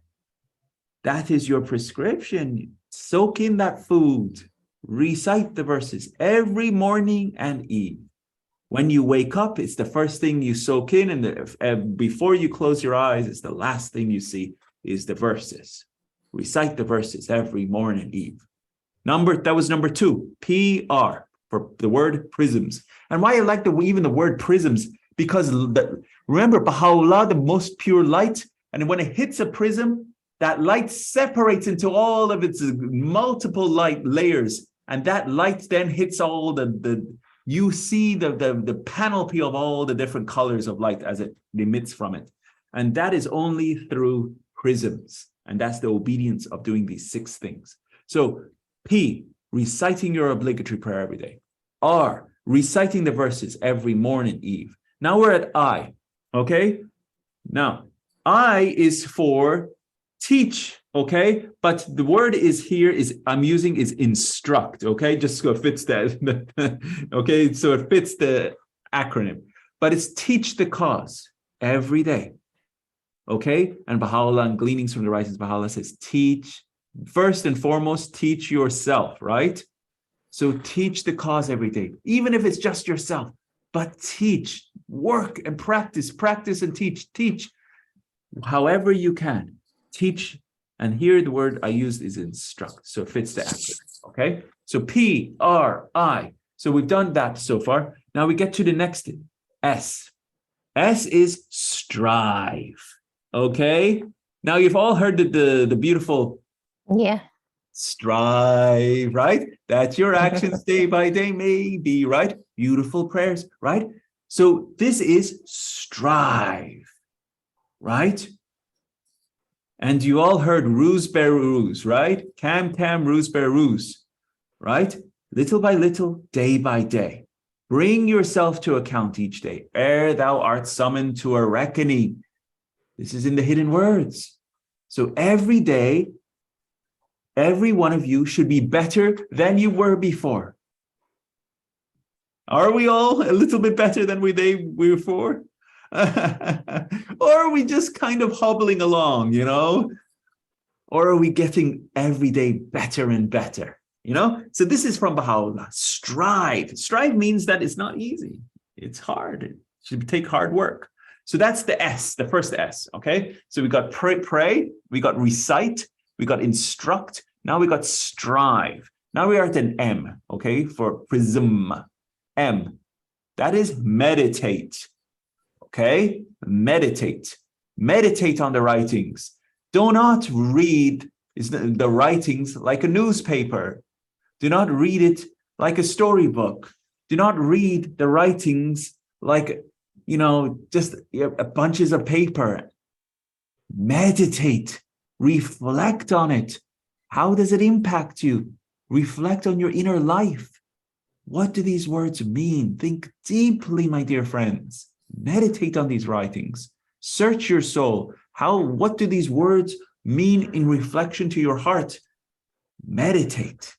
That is your prescription. Soak in that food. Recite the verses every morning and eve. When you wake up, it's the first thing you soak in, and before you close your eyes, it's the last thing you see is the verses. Recite the verses every morning and eve. That was number 2, PR, for the word prisms. And why I like even the word prisms, because remember, Baha'u'llah, the most pure light, and when it hits a prism, that light separates into all of its multiple light layers, and that light then hits all you see the panoply of all the different colors of light as it emits from it. And that is only through prisms. And that's the obedience of doing these 6 things. So P, reciting your obligatory prayer every day. R, reciting the verses every morning, eve. Now we're at I, okay? Now, I is for teach, okay? But the word I'm using is instruct, okay? Just so it fits that, okay? So it fits the acronym. But it's teach the cause every day, okay? And Baha'u'llah and Gleanings from the Writings, Baha'u'llah says, teach, first and foremost, teach yourself, right? So teach the cause every day, even if it's just yourself, but teach, work and practice and teach, however you can. Teach, and here the word I used is instruct, so it fits the acronym, okay? So P-R-I. So we've done that so far. Now we get to the next S. S is strive, okay? Now you've all heard the beautiful strive, right? That's your actions day by day, maybe, right? Beautiful prayers, right? So this is strive, right? And you all heard ruse ber ruse, right? Cam tam ruse ber ruse, right? Little by little, day by day. Bring yourself to account each day, ere thou art summoned to a reckoning. This is in the hidden words. So every day, every one of you should be better than you were before. Are we all a little bit better than we were before? Or are we just kind of hobbling along, you know? Or are we getting every day better and better, you know? So this is from Baha'u'llah. Strive. Strive means that it's not easy. It's hard. should take hard work. So that's the S, the first S, okay? So we got pray, we got recite, we got instruct, now we got strive. Now we are at an M, okay, for prism. M, that is meditate, okay? Meditate. Meditate on the writings. Do not read the writings like a newspaper. Do not read it like a storybook. Do not read the writings like, just bunches of paper. Meditate. Reflect on it. How does it impact you? Reflect on your inner life. What do these words mean? Think deeply, my dear friends. Meditate on these writings. Search your soul. What do these words mean in reflection to your heart? Meditate.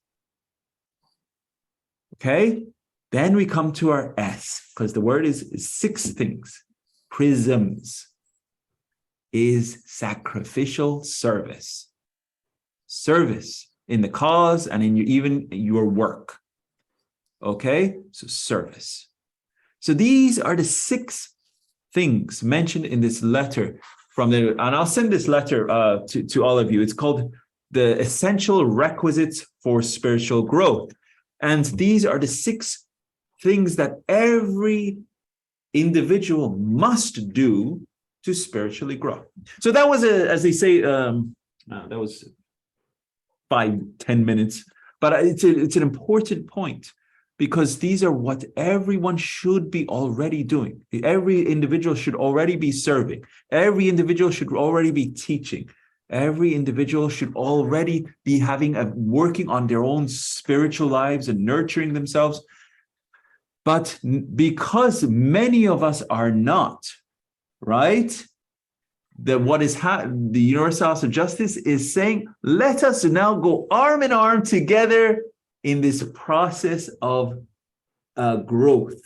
Okay? Then we come to our S, because the word is 6 things. Prisms is sacrificial service. Service in the cause and in even your work. Okay? So service. So these are the 6 things mentioned in this letter and I'll send this letter to all of you. It's called The Essential Requisites for Spiritual Growth. And these are the 6 things that every individual must do to spiritually grow. So that was, as they say, that was 5-10 minutes, but it's an important point. Because these are what everyone should be already doing. Every individual should already be serving. Every individual should already be teaching. Every individual should already be working on their own spiritual lives and nurturing themselves. But because many of us are not, right? The Universal House of Justice is saying, let us now go arm in arm together in this process of growth,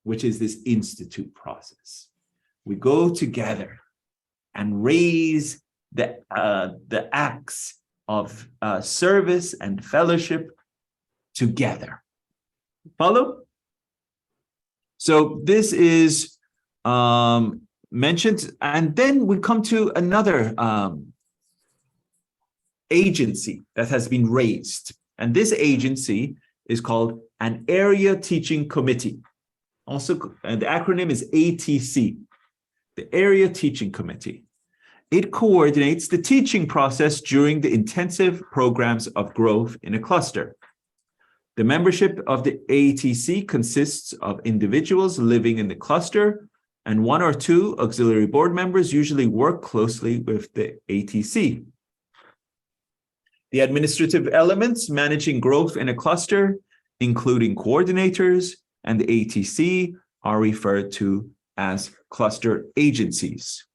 which is this institute process. We go together and raise the acts of service and fellowship together. Follow? So this is mentioned, and then we come to another agency that has been raised. And this agency is called an Area Teaching Committee. Also, and the acronym is ATC, the Area Teaching Committee. It coordinates the teaching process during the intensive programs of growth in a cluster. The membership of the ATC consists of individuals living in the cluster, and 1 or 2 auxiliary board members usually work closely with the ATC. The administrative elements managing growth in a cluster, including coordinators and the ATC, are referred to as cluster agencies.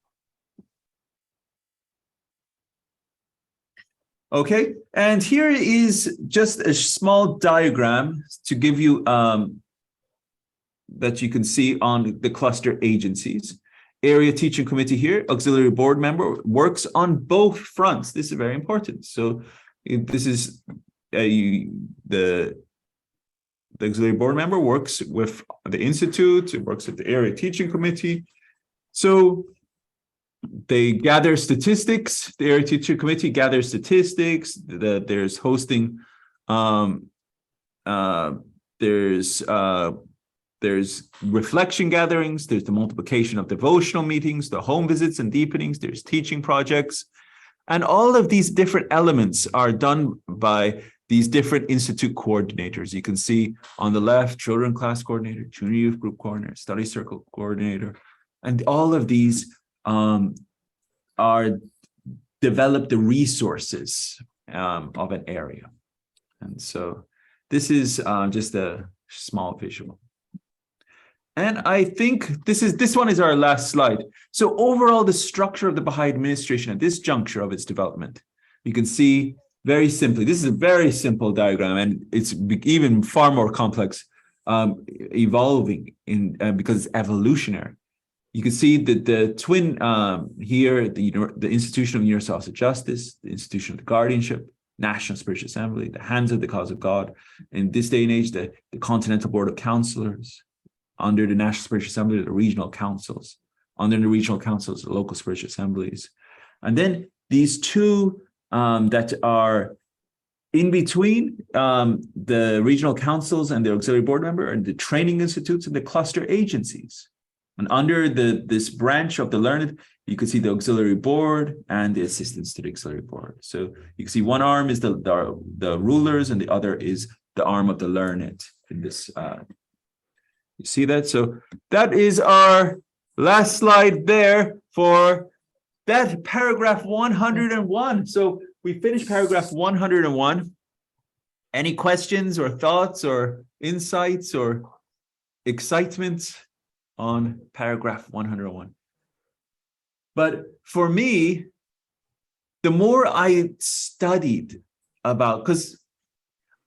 Okay, and here is just a small diagram to give you that you can see on the cluster agencies. Area Teaching Committee here, auxiliary board member, works on both fronts. This is very important. So this is the auxiliary board member works with the institute, it works with the Area Teaching Committee. So they gather statistics, the Area Teaching Committee gathers statistics, there's hosting, there's reflection gatherings, there's the multiplication of devotional meetings, the home visits and deepenings, there's teaching projects. And all of these different elements are done by these different institute coordinators. You can see on the left, children class coordinator, junior youth group coordinator, study circle coordinator. And all of these develop the resources of an area. And so this is just a small visual. And I think this one is our last slide. So overall, the structure of the Baha'i administration at this juncture of its development, you can see very simply, this is a very simple diagram, and it's even far more complex, evolving because it's evolutionary. You can see that the twin here, the Institution of Universal House of Justice, the Institution of the Guardianship, National Spiritual Assembly, the Hands of the Cause of God. In this day and age, the Continental Board of Counsellors, Under the National Spiritual Assembly, the regional councils. Under the regional councils, the local spiritual assemblies. And then these two that are in between the regional councils and the auxiliary board member and the training institutes and the cluster agencies. And under this branch of the learned, you can see the auxiliary board and the assistants to the auxiliary board. So you can see one arm is the rulers and the other is the arm of the learned in this. You see that? So that is our last slide there for that paragraph 101. So we finished paragraph 101. Any questions or thoughts or insights or excitement on paragraph 101? But for me, the more I studied about, because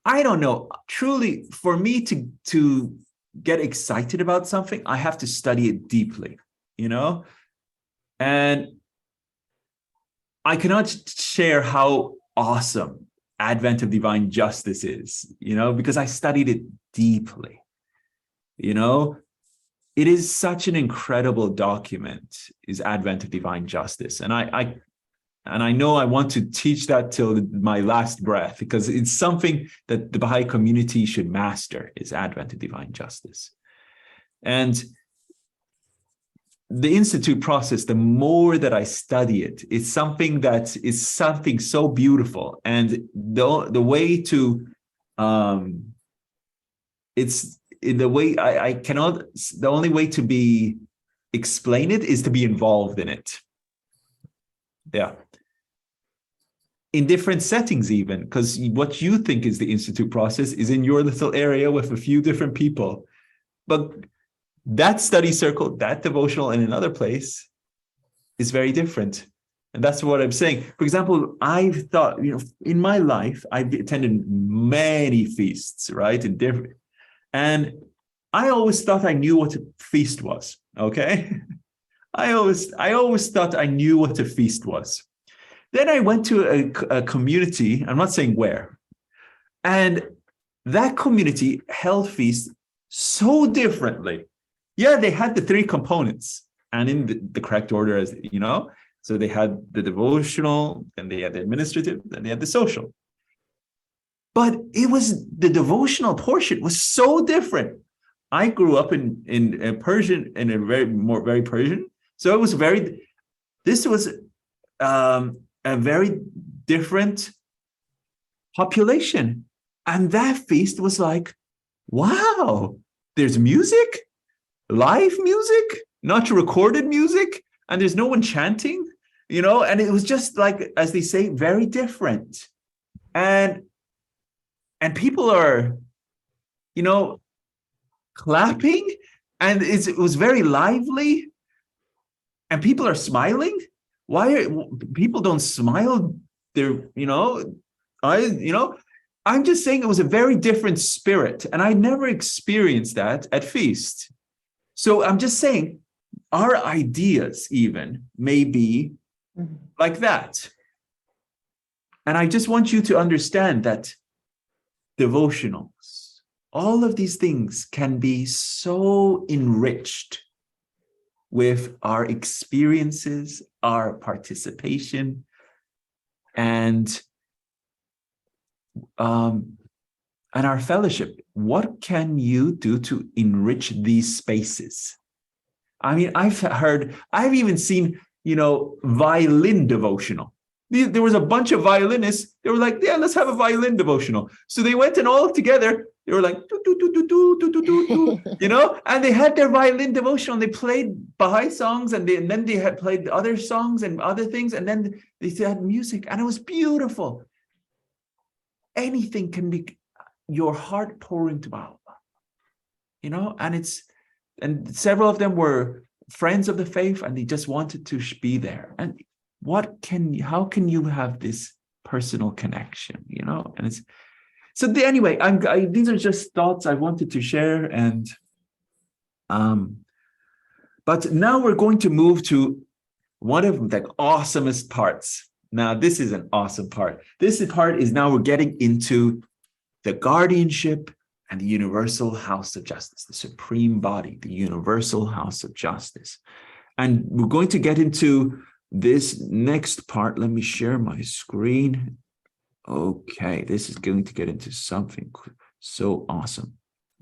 I don't know, truly for me to get excited about something, I have to study it deeply, you know? And I cannot share how awesome Advent of Divine Justice is, you know, because I studied it deeply, you know? It is such an incredible document, is Advent of Divine Justice. And I know I want to teach that till my last breath, because it's something that the Baha'i community should master, is Advent of Divine Justice. And the Institute process, the more that I study it, it's something that is something so beautiful. And the way to, it's in the way I cannot, the only way to explain it is to be involved in it. Yeah. In different settings even, because what you think is the Institute process is in your little area with a few different people. But that study circle, that devotional in another place is very different. And that's what I'm saying. For example, I've thought, you know, in my life, I've attended many feasts, right? And I always thought I knew what a feast was, okay? I always thought I knew what a feast was. Then I went to a community, I'm not saying where, and that community held feasts so differently. Yeah, they had the three components and in the correct order, as you know. So they had the devotional, then they had the administrative, then they had the social. But it was the devotional portion was so different. I grew up in Persian, in a very Persian. So it was this was a very different population. And that feast was like, wow, there's music, live music, not recorded music, and there's no one chanting, you know, and it was just like, as they say, very different. And people are, you know, clapping, and it was very lively, and people are smiling. Why people don't smile? They're, you know, I'm just saying it was a very different spirit, and I never experienced that at feast. So I'm just saying our ideas even may be like that. And I just want you to understand that devotionals, all of these things can be so enriched with our experiences, our participation, and our fellowship. What can you do to enrich these spaces? I mean, I've even seen, you know, violin devotional. There was a bunch of violinists. They were like, yeah, let's have a violin devotional. So they went and all together, they were like, you know, and they had their violin devotional. And they played Baha'i songs, and then they had played other songs and other things. And then they had music, and it was beautiful. Anything can be your heart pouring to Baha'u'llah, you know, and several of them were friends of the faith, and they just wanted to be there. And how can you have this personal connection, you know? And it's so anyway, these are just thoughts I wanted to share. And but now we're going to move to one of the awesomest parts. Now, this is an awesome part. This part is now we're getting into the guardianship and the universal house of justice, the supreme body, the universal house of justice. And we're going to get into this next part. Let me share my screen. Okay, this is going to get into something so awesome.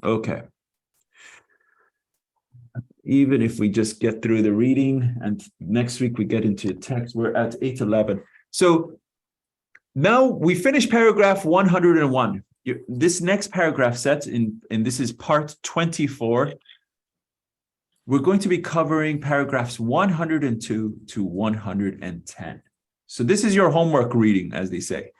Okay. Even if we just get through the reading and next week we get into text, we're at 8:11. So now we finished paragraph 101. This next paragraph set in this is part 24. We're going to be covering paragraphs 102 to 110. So this is your homework reading, as they say,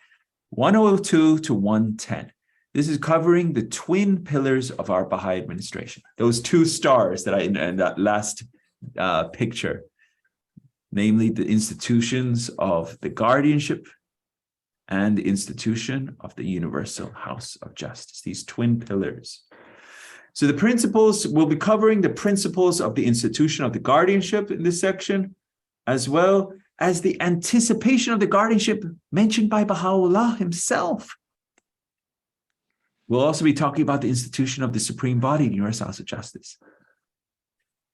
102 to 110. This is covering the twin pillars of our Baha'i administration. Those two stars that in that last picture, namely the institutions of the guardianship and the institution of the universal house of justice, these twin pillars. So the principles, we'll be covering the principles of the institution of the guardianship in this section, as well as the anticipation of the guardianship mentioned by Baha'u'llah himself. We'll also be talking about the institution of the supreme body in the universal house of justice.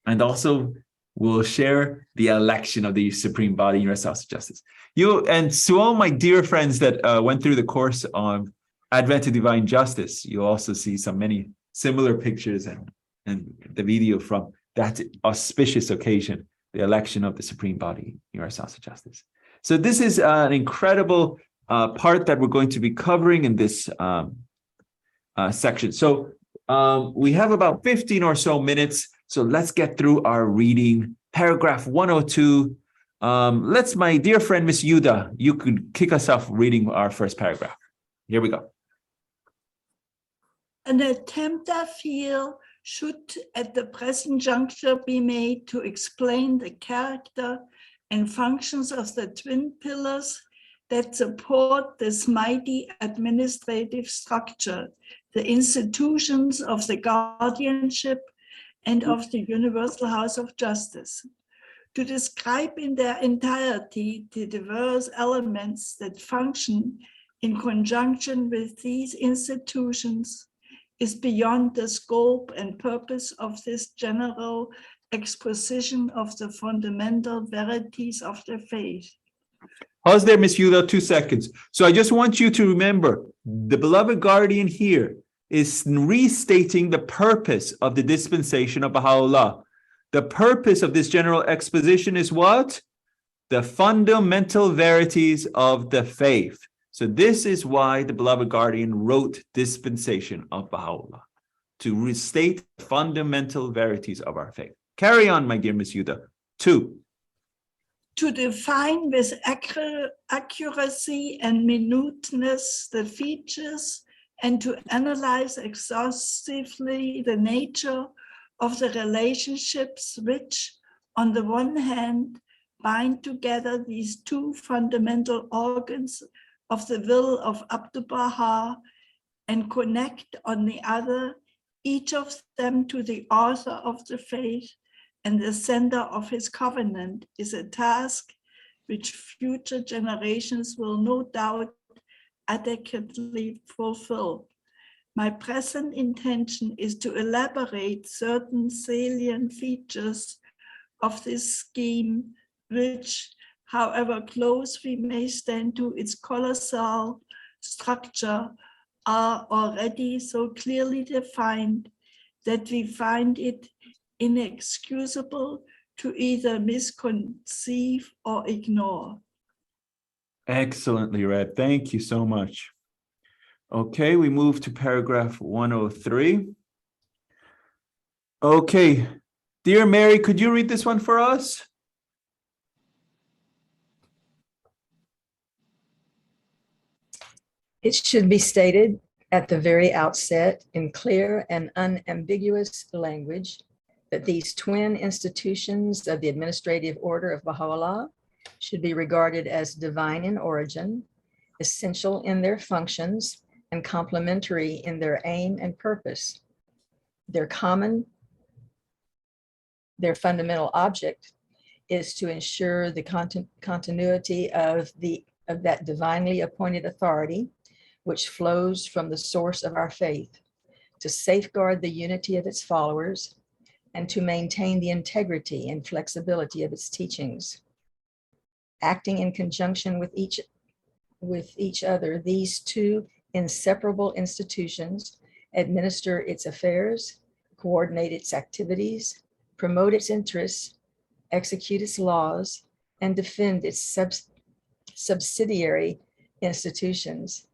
And also we'll share the election of the supreme body in the universal house of justice. And to all my dear friends that went through the course on Advent to Divine Justice, you'll also see many similar pictures and the video from that auspicious occasion, the election of the supreme body in the universal house of justice. So this is an incredible part that we're going to be covering in this section. So we have about 15 or so minutes. So let's get through our reading. Paragraph 102. Let's, my dear friend, Miss Yuda, you could kick us off reading our first paragraph. Here we go. An attempt, I feel, should at the present juncture be made to explain the character and functions of the twin pillars that support this mighty administrative structure, the institutions of the guardianship and of the universal house of justice. To describe in their entirety the diverse elements that function in conjunction with these institutions is beyond the scope and purpose of this general exposition of the fundamental verities of the faith. Pause there, Miss Yuda, 2 seconds. So I just want you to remember, the beloved guardian here is restating the purpose of the dispensation of Baha'u'llah. The purpose of this general exposition is what? The fundamental verities of the faith. So this is why the beloved guardian wrote Dispensation of Baha'u'llah, to restate the fundamental verities of our faith. Carry on, my dear Miss Yuda. 2. To define with accuracy and minuteness the features and to analyze exhaustively the nature of the relationships which, on the one hand, bind together these two fundamental organs of the will of Abdul Bahar and connect on the other each of them to the author of the faith and the sender of his covenant, is a task which future generations will no doubt adequately fulfill. My present intention is to elaborate certain salient features of this scheme, which, however close we may stand to its colossal structure, are already so clearly defined that we find it inexcusable to either misconceive or ignore. Excellently read. Thank you so much. Okay, we move to paragraph 103. Okay, dear Mary, could you read this one for us? It should be stated at the very outset in clear and unambiguous language that these twin institutions of the administrative order of Baha'u'llah should be regarded as divine in origin, essential in their functions, and complementary in their aim and purpose. Their fundamental object is to ensure the continuity of that divinely appointed authority, which flows from the source of our faith, to safeguard the unity of its followers, and to maintain the integrity and flexibility of its teachings. Acting in conjunction with each other, these two inseparable institutions administer its affairs, coordinate its activities, promote its interests, execute its laws, and defend its subsidiary institutions.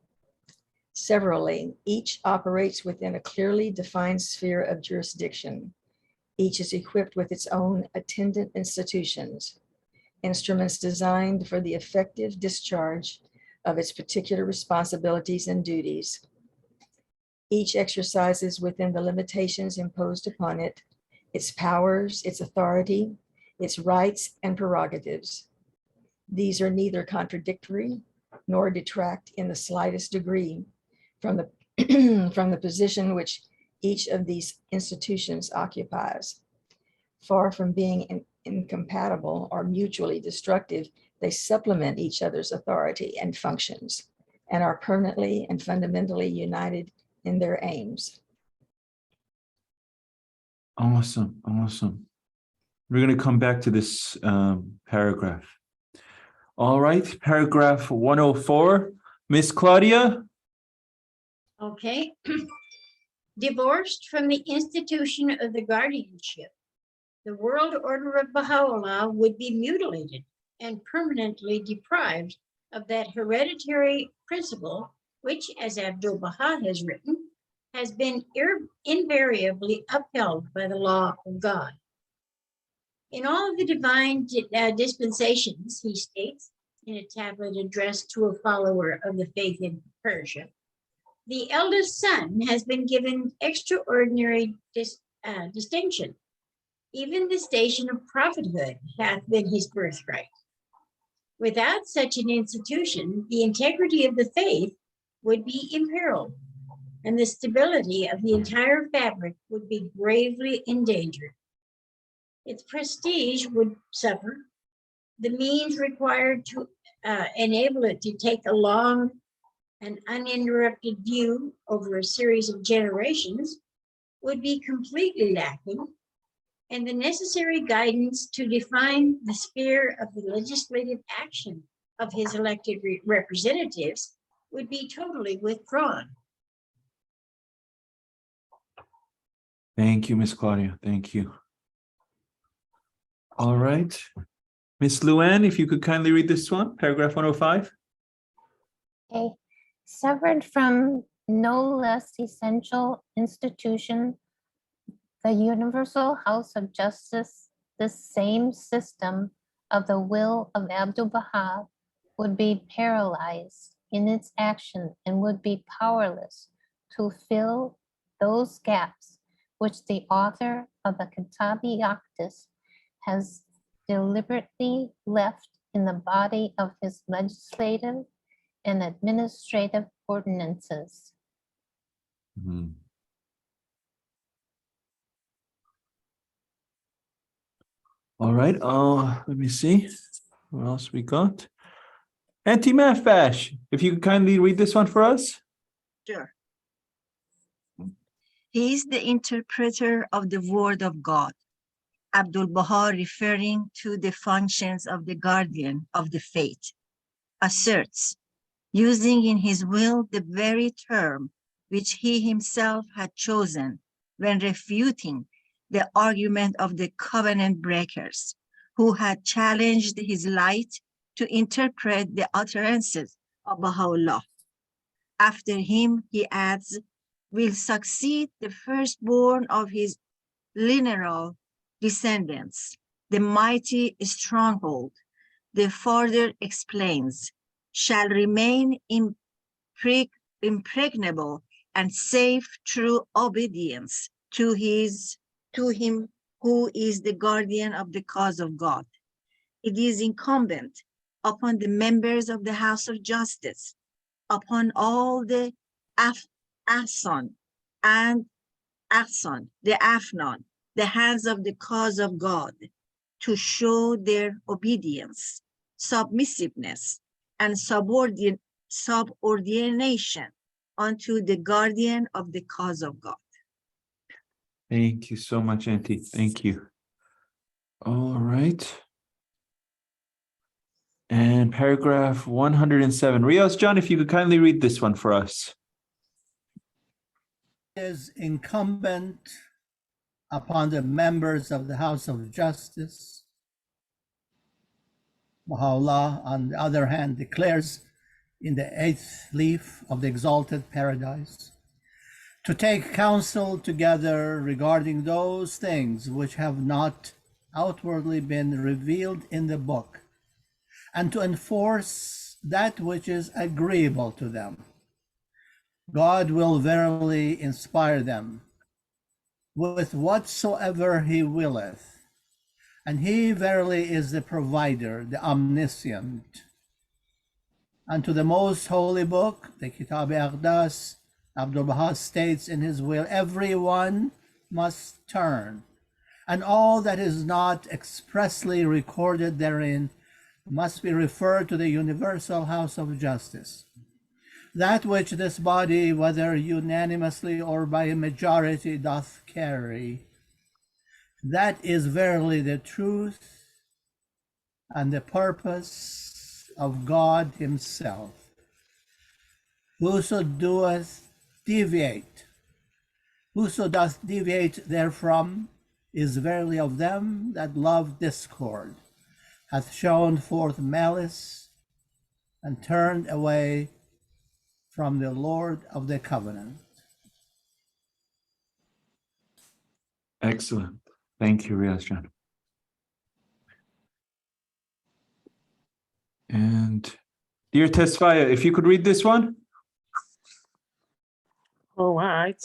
Severally, each operates within a clearly defined sphere of jurisdiction. Each is equipped with its own attendant institutions, instruments designed for the effective discharge of its particular responsibilities and duties. Each exercises within the limitations imposed upon it, its powers, its authority, its rights and prerogatives. These are neither contradictory nor detract in the slightest degree from the, from the position which each of these institutions occupies. Far from being incompatible or mutually destructive, they supplement each other's authority and functions and are permanently and fundamentally united in their aims. Awesome, awesome. We're going to come back to this paragraph. All right, paragraph 104. Miss Claudia? Okay. Divorced from the institution of the guardianship, the world order of Baha'u'llah would be mutilated and permanently deprived of that hereditary principle, which, as Abdul Baha has written, has been invariably upheld by the law of God. In all of the divine dispensations, he states in a tablet addressed to a follower of the faith in Persia, the eldest son has been given extraordinary distinction. Even the station of prophethood hath been his birthright. Without such an institution, the integrity of the faith would be imperiled, and the stability of the entire fabric would be gravely endangered. Its prestige would suffer. The means required to enable it to take a long and uninterrupted view over a series of generations would be completely lacking, and the necessary guidance to define the sphere of the legislative action of his elected representatives would be totally withdrawn. Thank you, Miss Claudia. Thank you. All right. Miss Luann, if you could kindly read this one, paragraph 105. Okay. Severed from no less essential institution, the Universal House of Justice, this same system of the will of Abdul Baha would be paralyzed in its action and would be powerless to fill those gaps which the author of the Accompany Others has deliberately left in the body of his legislative and administrative ordinances. Mhm. All right, let me see what else we got. Auntie Mafbash, if you could kindly read this one for us. Sure. He is the interpreter of the word of God. Abdul Baha, referring to the functions of the guardian of the faith, asserts, using in his will the very term which he himself had chosen when refuting the argument of the covenant breakers, who had challenged his light to interpret the utterances of Baha'u'llah. After him, he adds, will succeed the firstborn of his lineal descendants, the mighty stronghold. The further explains, shall remain impregnable and safe through obedience to him who is the guardian of the cause of God. It is incumbent upon the members of the House of Justice, upon all the Ahsan and Ahsan, the Afnan, the hands of the cause of God, to show their obedience, submissiveness, and subordination unto the guardian of the cause of God. Thank you so much, Auntie. Thank you. All right. And paragraph 107. Rios, John, if you could kindly read this one for us. Is incumbent upon the members of the House of Justice. Baha'u'llah, on the other hand, declares in the 8th leaf of the Exalted Paradise, to take counsel together regarding those things which have not outwardly been revealed in the book, and to enforce that which is agreeable to them. God will verily inspire them with whatsoever he willeth, and he verily is the provider, the omniscient. And to the most holy book, the Kitab-i-Aqdas, Abdul Baha states in his will, everyone must turn, and all that is not expressly recorded therein must be referred to the universal house of justice. That which this body, whether unanimously or by a majority, doth carry, that is verily the truth and the purpose of God himself. Whoso doth deviate, whoso doth deviate therefrom, is verily of them that love discord, hath shown forth malice, and turned away from the Lord of the covenant. Excellent. Thank you, Rios, John. And dear Tesfaya, if you could read this one. All right.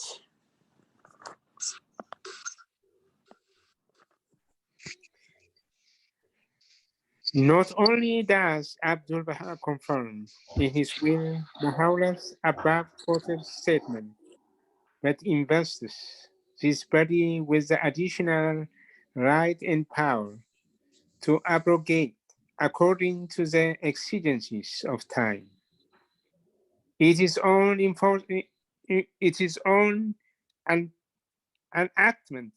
Not only does Abdul Baha confirm in his will Baha'u'llah's above quoted statement, but invests this body with the additional right and power to abrogate according to the exigencies of time. It is own enactment,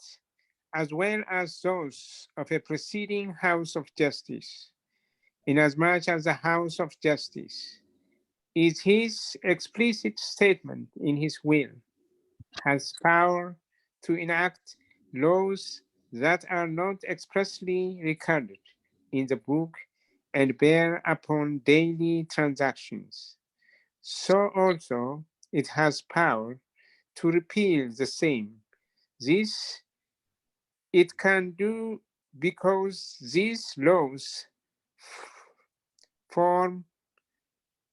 as well as those of a preceding House of Justice, inasmuch as the House of Justice is his explicit statement in his will, has power to enact laws that are not expressly recorded in the book and bear upon daily transactions. So also it has power to repeal the same. This it can do because these laws form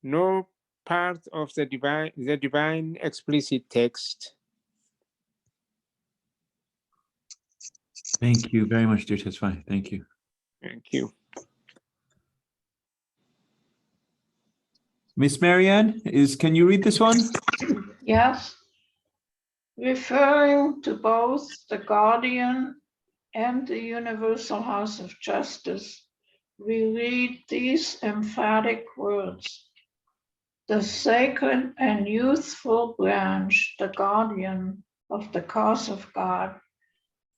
no part of the divine explicit text. Thank you very much, dear Tesfaya. Thank you. Thank you. Miss Marianne, can you read this one? Yes. Referring to both the Guardian and the Universal House of Justice, we read these emphatic words. The sacred and youthful branch, the Guardian of the cause of God,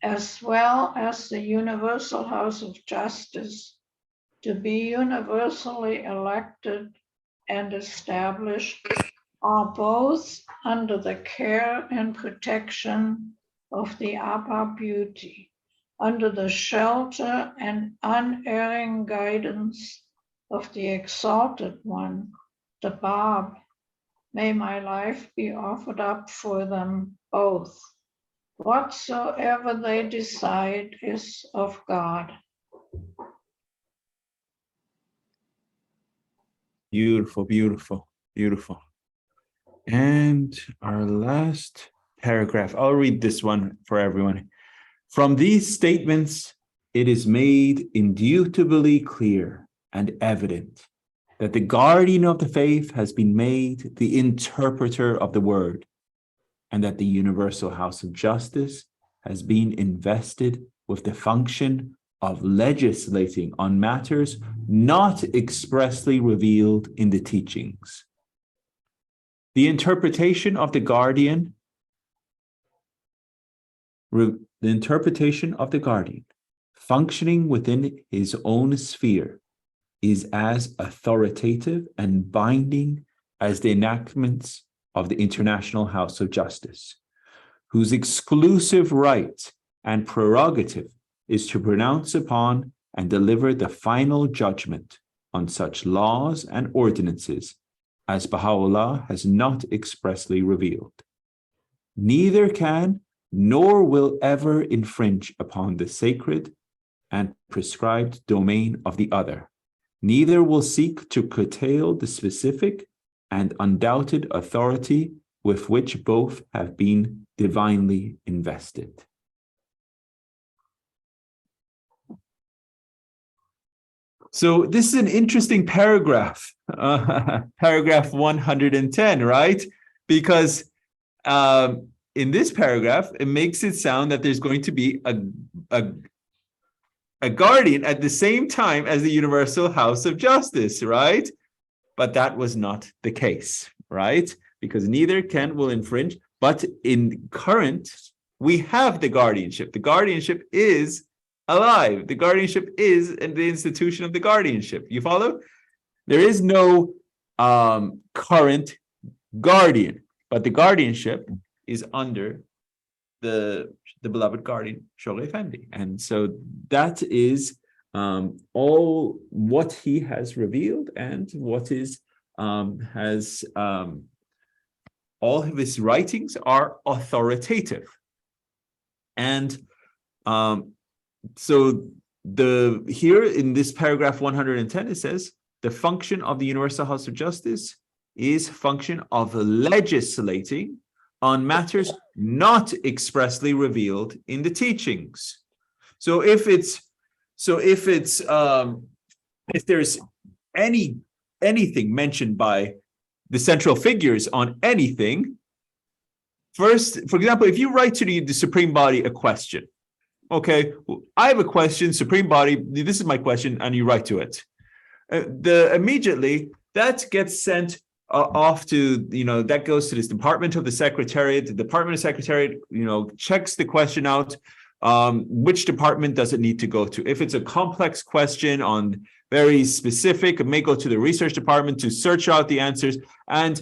as well as the Universal House of Justice, to be universally elected and established, are both under the care and protection of the Abba Beauty, under the shelter and unerring guidance of the Exalted One, the Bab. May my life be offered up for them both. Whatsoever they decide is of God. Beautiful, beautiful, beautiful. And our last paragraph, I'll read this one for everyone. From these statements, it is made indubitably clear and evident that the guardian of the faith has been made the interpreter of the word, and that the Universal House of Justice has been invested with the function of legislating on matters not expressly revealed in the teachings. The interpretation of the guardian The interpretation of the guardian, functioning within his own sphere, is as authoritative and binding as the enactments of the International House of Justice, whose exclusive right and prerogative is to pronounce upon and deliver the final judgment on such laws and ordinances as Baha'u'llah has not expressly revealed. Neither can nor will ever infringe upon the sacred and prescribed domain of the other. Neither will seek to curtail the specific and undoubted authority with which both have been divinely invested. So this is an interesting paragraph, paragraph 110, right? Because in this paragraph, it makes it sound that there's going to be a guardian at the same time as the Universal House of Justice, right? But that was not the case, right? Because neither can will infringe, but in current, we have the guardianship. The guardianship is alive. The guardianship is in the institution of the guardianship. You follow? There is no current guardian, but the guardianship is under the beloved guardian, Shoghi Effendi. And so that is all what he has revealed and what is all of his writings are authoritative. And so here in this paragraph 110, it says the function of the Universal House of Justice is function of legislating on matters not expressly revealed in the teachings. So if there's anything mentioned by the central figures on anything, first, for example, if you write to the supreme body a question, okay, I have a question, supreme body, this is my question, and you write to it. Immediately that gets sent off to, that goes to this department of the secretariat. The department of secretariat, checks the question out. Which department does it need to go to? If it's a complex question on very specific, it may go to the research department to search out the answers, and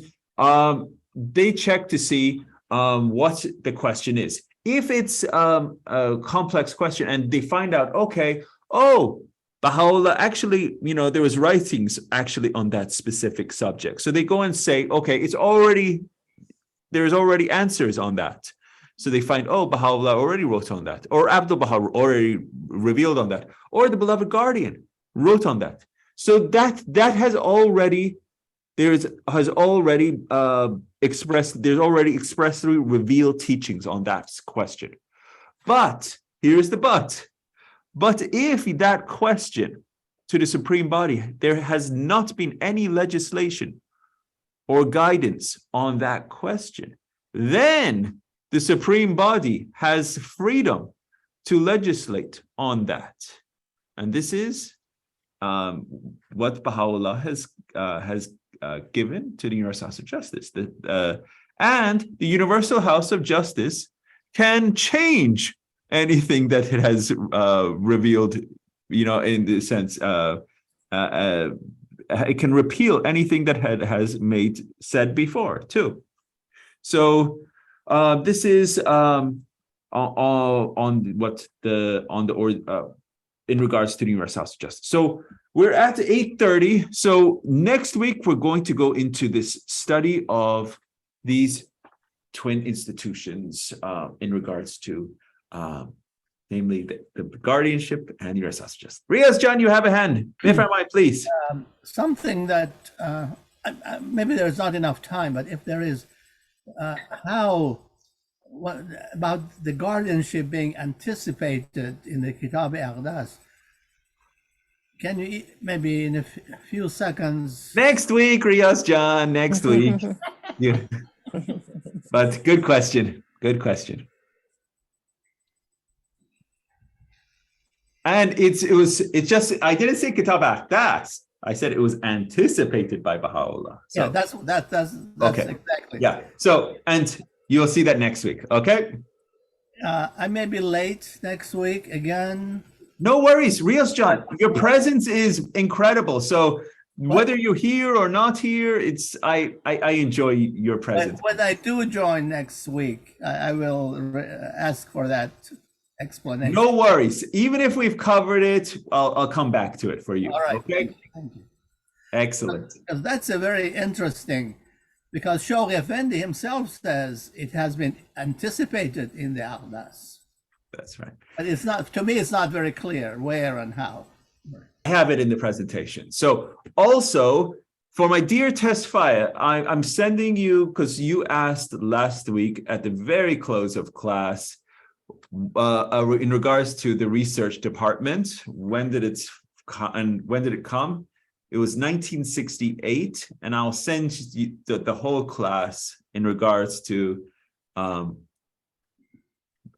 they check to see what the question is. If it's a complex question and they find out, okay, Baha'u'llah actually, there was writings actually on that specific subject. So they go and say, okay, there's already answers on that. So they find, Baha'u'llah already wrote on that, or Abdul Bahar already revealed on that, or the beloved guardian wrote on that. So that has already, there's already expressly revealed teachings on that question. But here's the but. But if that question to the supreme body, there has not been any legislation or guidance on that question, then the supreme body has freedom to legislate on that. And this is what Baha'u'llah has given to the Universal House of Justice. And the Universal House of Justice can change anything that it has revealed, in the sense, it can repeal anything that it has said before too. So this is in regards to the Universal House of Justice. So we're at 8:30. So next week we're going to go into this study of these twin institutions in regards to namely the guardianship and Universal House of Justice. Riaz John, you have a hand. If I might, please. Something that maybe there's not enough time, but if there is, what about the guardianship being anticipated in the Kitab Aqdas? Can you maybe in a few seconds? Next week, Riaz John, next week. Yeah. But good question. Good question. And it's just, I didn't say Kitab Aqdas. I said it was anticipated by Baha'u'llah. So, yeah, that's okay. exactly. Yeah. So, and you'll see that next week. Okay. I may be late next week again. No worries, Rios John. Your presence is incredible. So whether you're here or not here, it's I enjoy your But presence. when I do join next week, I will ask for that explanation. No worries. Even if we've covered it, I'll come back to it for you. All right. Okay. Thank you. Excellent. Because that's a very interesting, because Shoghi Effendi himself says it has been anticipated in the Ahdas. That's right. But it's not, to me, it's not very clear where and how. I have it in the presentation. So also for my dear Tesfaya, I'm sending you, because you asked last week at the very close of class in regards to the research department, when did it come? It was 1968, and I'll send you the whole class in regards to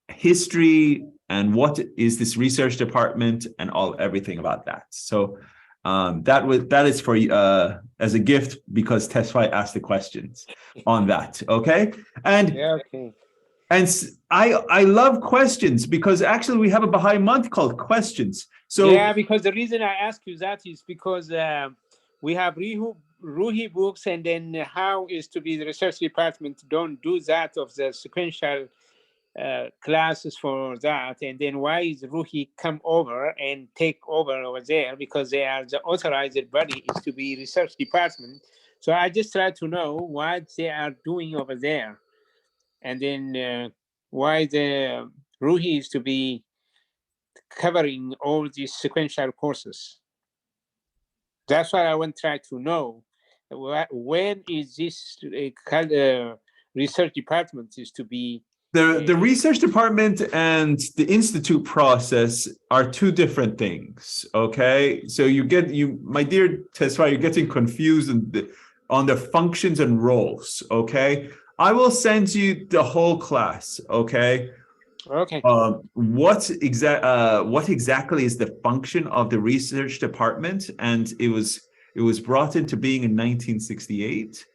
history and what is this research department and everything about that. So that is for you as a gift, because Tesfai asked the questions on that. Okay, and Yeah, okay. and I love questions, because actually we have a Baha'i month called Questions. So Yeah, because the reason I ask you that is because we have Ruhi books, and then how is to be the research department don't do that of the sequential classes for that, and then why is Ruhi come over and take over there, because they are the authorized body is to be research department. So I just try to know what they are doing over there, and then why the Ruhi is to be covering all these sequential courses. That's why I want to try to know when is this research department is to be. the research department and the institute process are two different things. Okay, so my dear Tesfa, you're getting confused on the functions and roles. Okay, I will send you the whole class. Okay. Okay. What exactly is the function of the research department? And it was brought into being in 1968,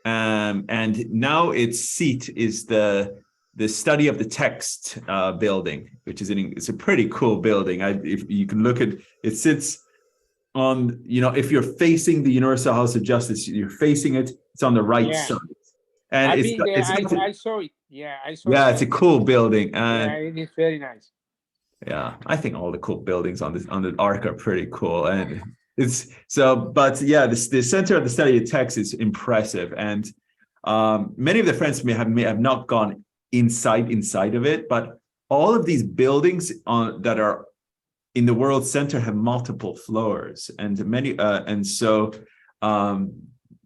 and now its seat is the study of the text building, which is it's a pretty cool building. If you can look at it, sits on, if you're facing the Universal House of Justice, you're facing it. It's on the right side, and I've been there. I saw it. Yeah, I saw. Yeah, it's a cool building. Yeah, it is very nice. Yeah, I think all the cool buildings on the Arc are pretty cool, and it's so. But yeah, the Center of the Study of Text is impressive, and many of the friends may have not gone inside of it, but all of these buildings that are in the World Center have multiple floors, and so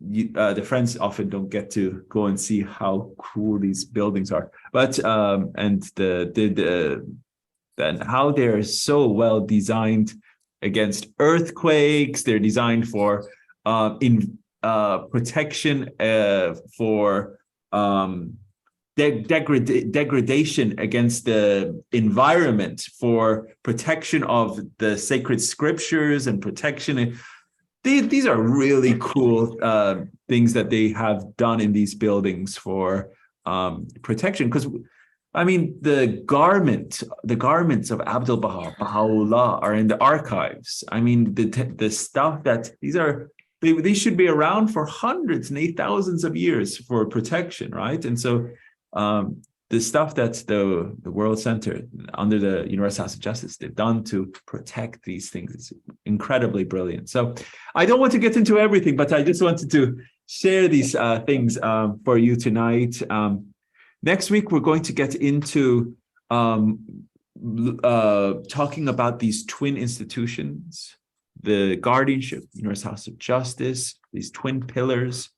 the friends often don't get to go and see how cool these buildings are, but and and how they're so well designed against earthquakes. They're designed for protection for degradation against the environment, for protection of the sacred scriptures and protection. These are really cool things that they have done in these buildings for protection. Because I mean, the garments of Abdul Baha'u'llah are in the archives. I mean, the stuff that these should be around for hundreds and thousands of years for protection, right? And so the stuff that the World Center under the Universal House of Justice they've done to protect these things is incredibly brilliant. So I don't want to get into everything, but I just wanted to share these things for you tonight. Next week, we're going to get into talking about these twin institutions, the Guardianship, Universal House of Justice, these twin pillars.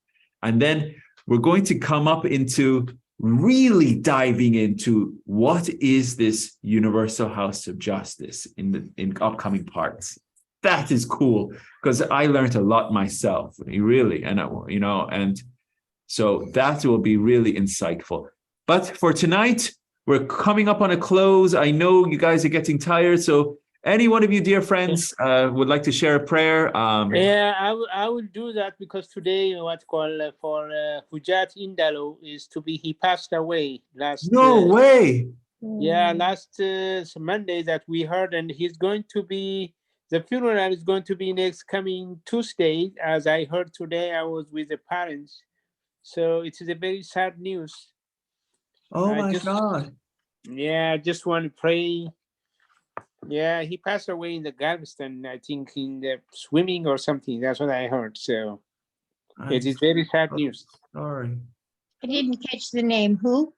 And then we're going to come up into really diving into what is this Universal House of Justice in upcoming parts. That is cool, because I learned a lot myself, really, and so that will be really insightful. But for tonight, we're coming up on a close. I know you guys are getting tired, so any one of you dear friends would like to share a prayer? Yeah, I will do that, because today for Hujat Indalo is to be, he passed away last. No way. Yeah, last Monday that we heard, and he's going to be, the funeral is going to be next coming Tuesday. As I heard today, I was with the parents. So it is a very sad news. Oh I my just- God. Yeah, I just want to pray. Yeah, he passed away in the Galveston, I think in the swimming or something. That's what I heard. So it is very sad news. Sorry. I didn't catch the name. Who?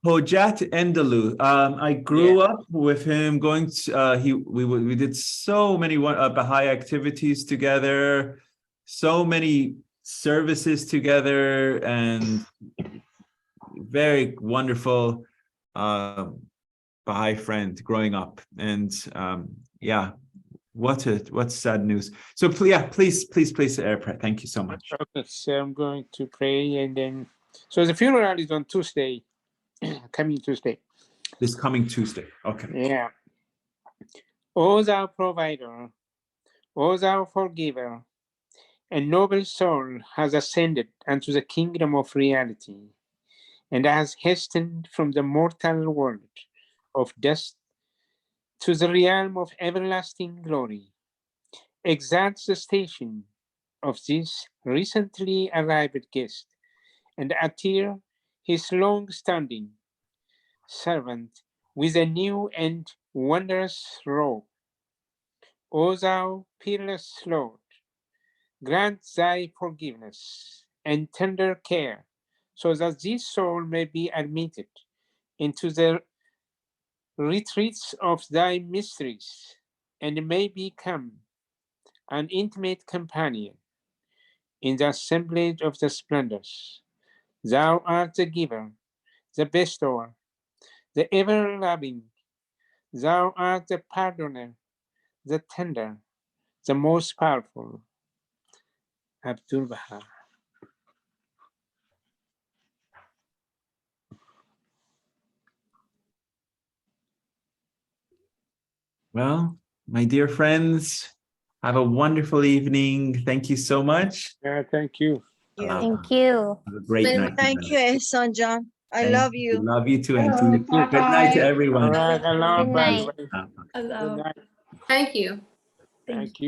Hojat Endalu. I grew up with him going to, we did so many Baha'i activities together, so many services together, and very wonderful Baha'i friend growing up. And yeah, what sad news. So please pray. Thank you so much. Okay, so I'm going to pray, and then so the funeral is on Tuesday, coming Tuesday. This coming Tuesday. Okay. Yeah. O thou provider, O thou forgiver, a noble soul has ascended unto the kingdom of reality, and has hastened from the mortal world of dust to the realm of everlasting glory. Exalt the station of this recently arrived guest, and attire his long-standing servant with a new and wondrous robe. O thou peerless Lord, grant thy forgiveness and tender care, so that this soul may be admitted into the retreats of thy mysteries, and may become an intimate companion in the assemblage of the splendors. Thou art the giver, the bestower, the ever-loving. Thou art the pardoner, the tender, the most powerful. Abdul Bahar. Well, my dear friends, have a wonderful evening. Thank you so much. Yeah, thank you. Thank you. Have a great night. Thank you, Ehsan John. I love you. Love you too, Hello, Auntie. Good night to bye-bye. everyone. All right, Allah, Good bye. night. Good night. Thank you. Thank you.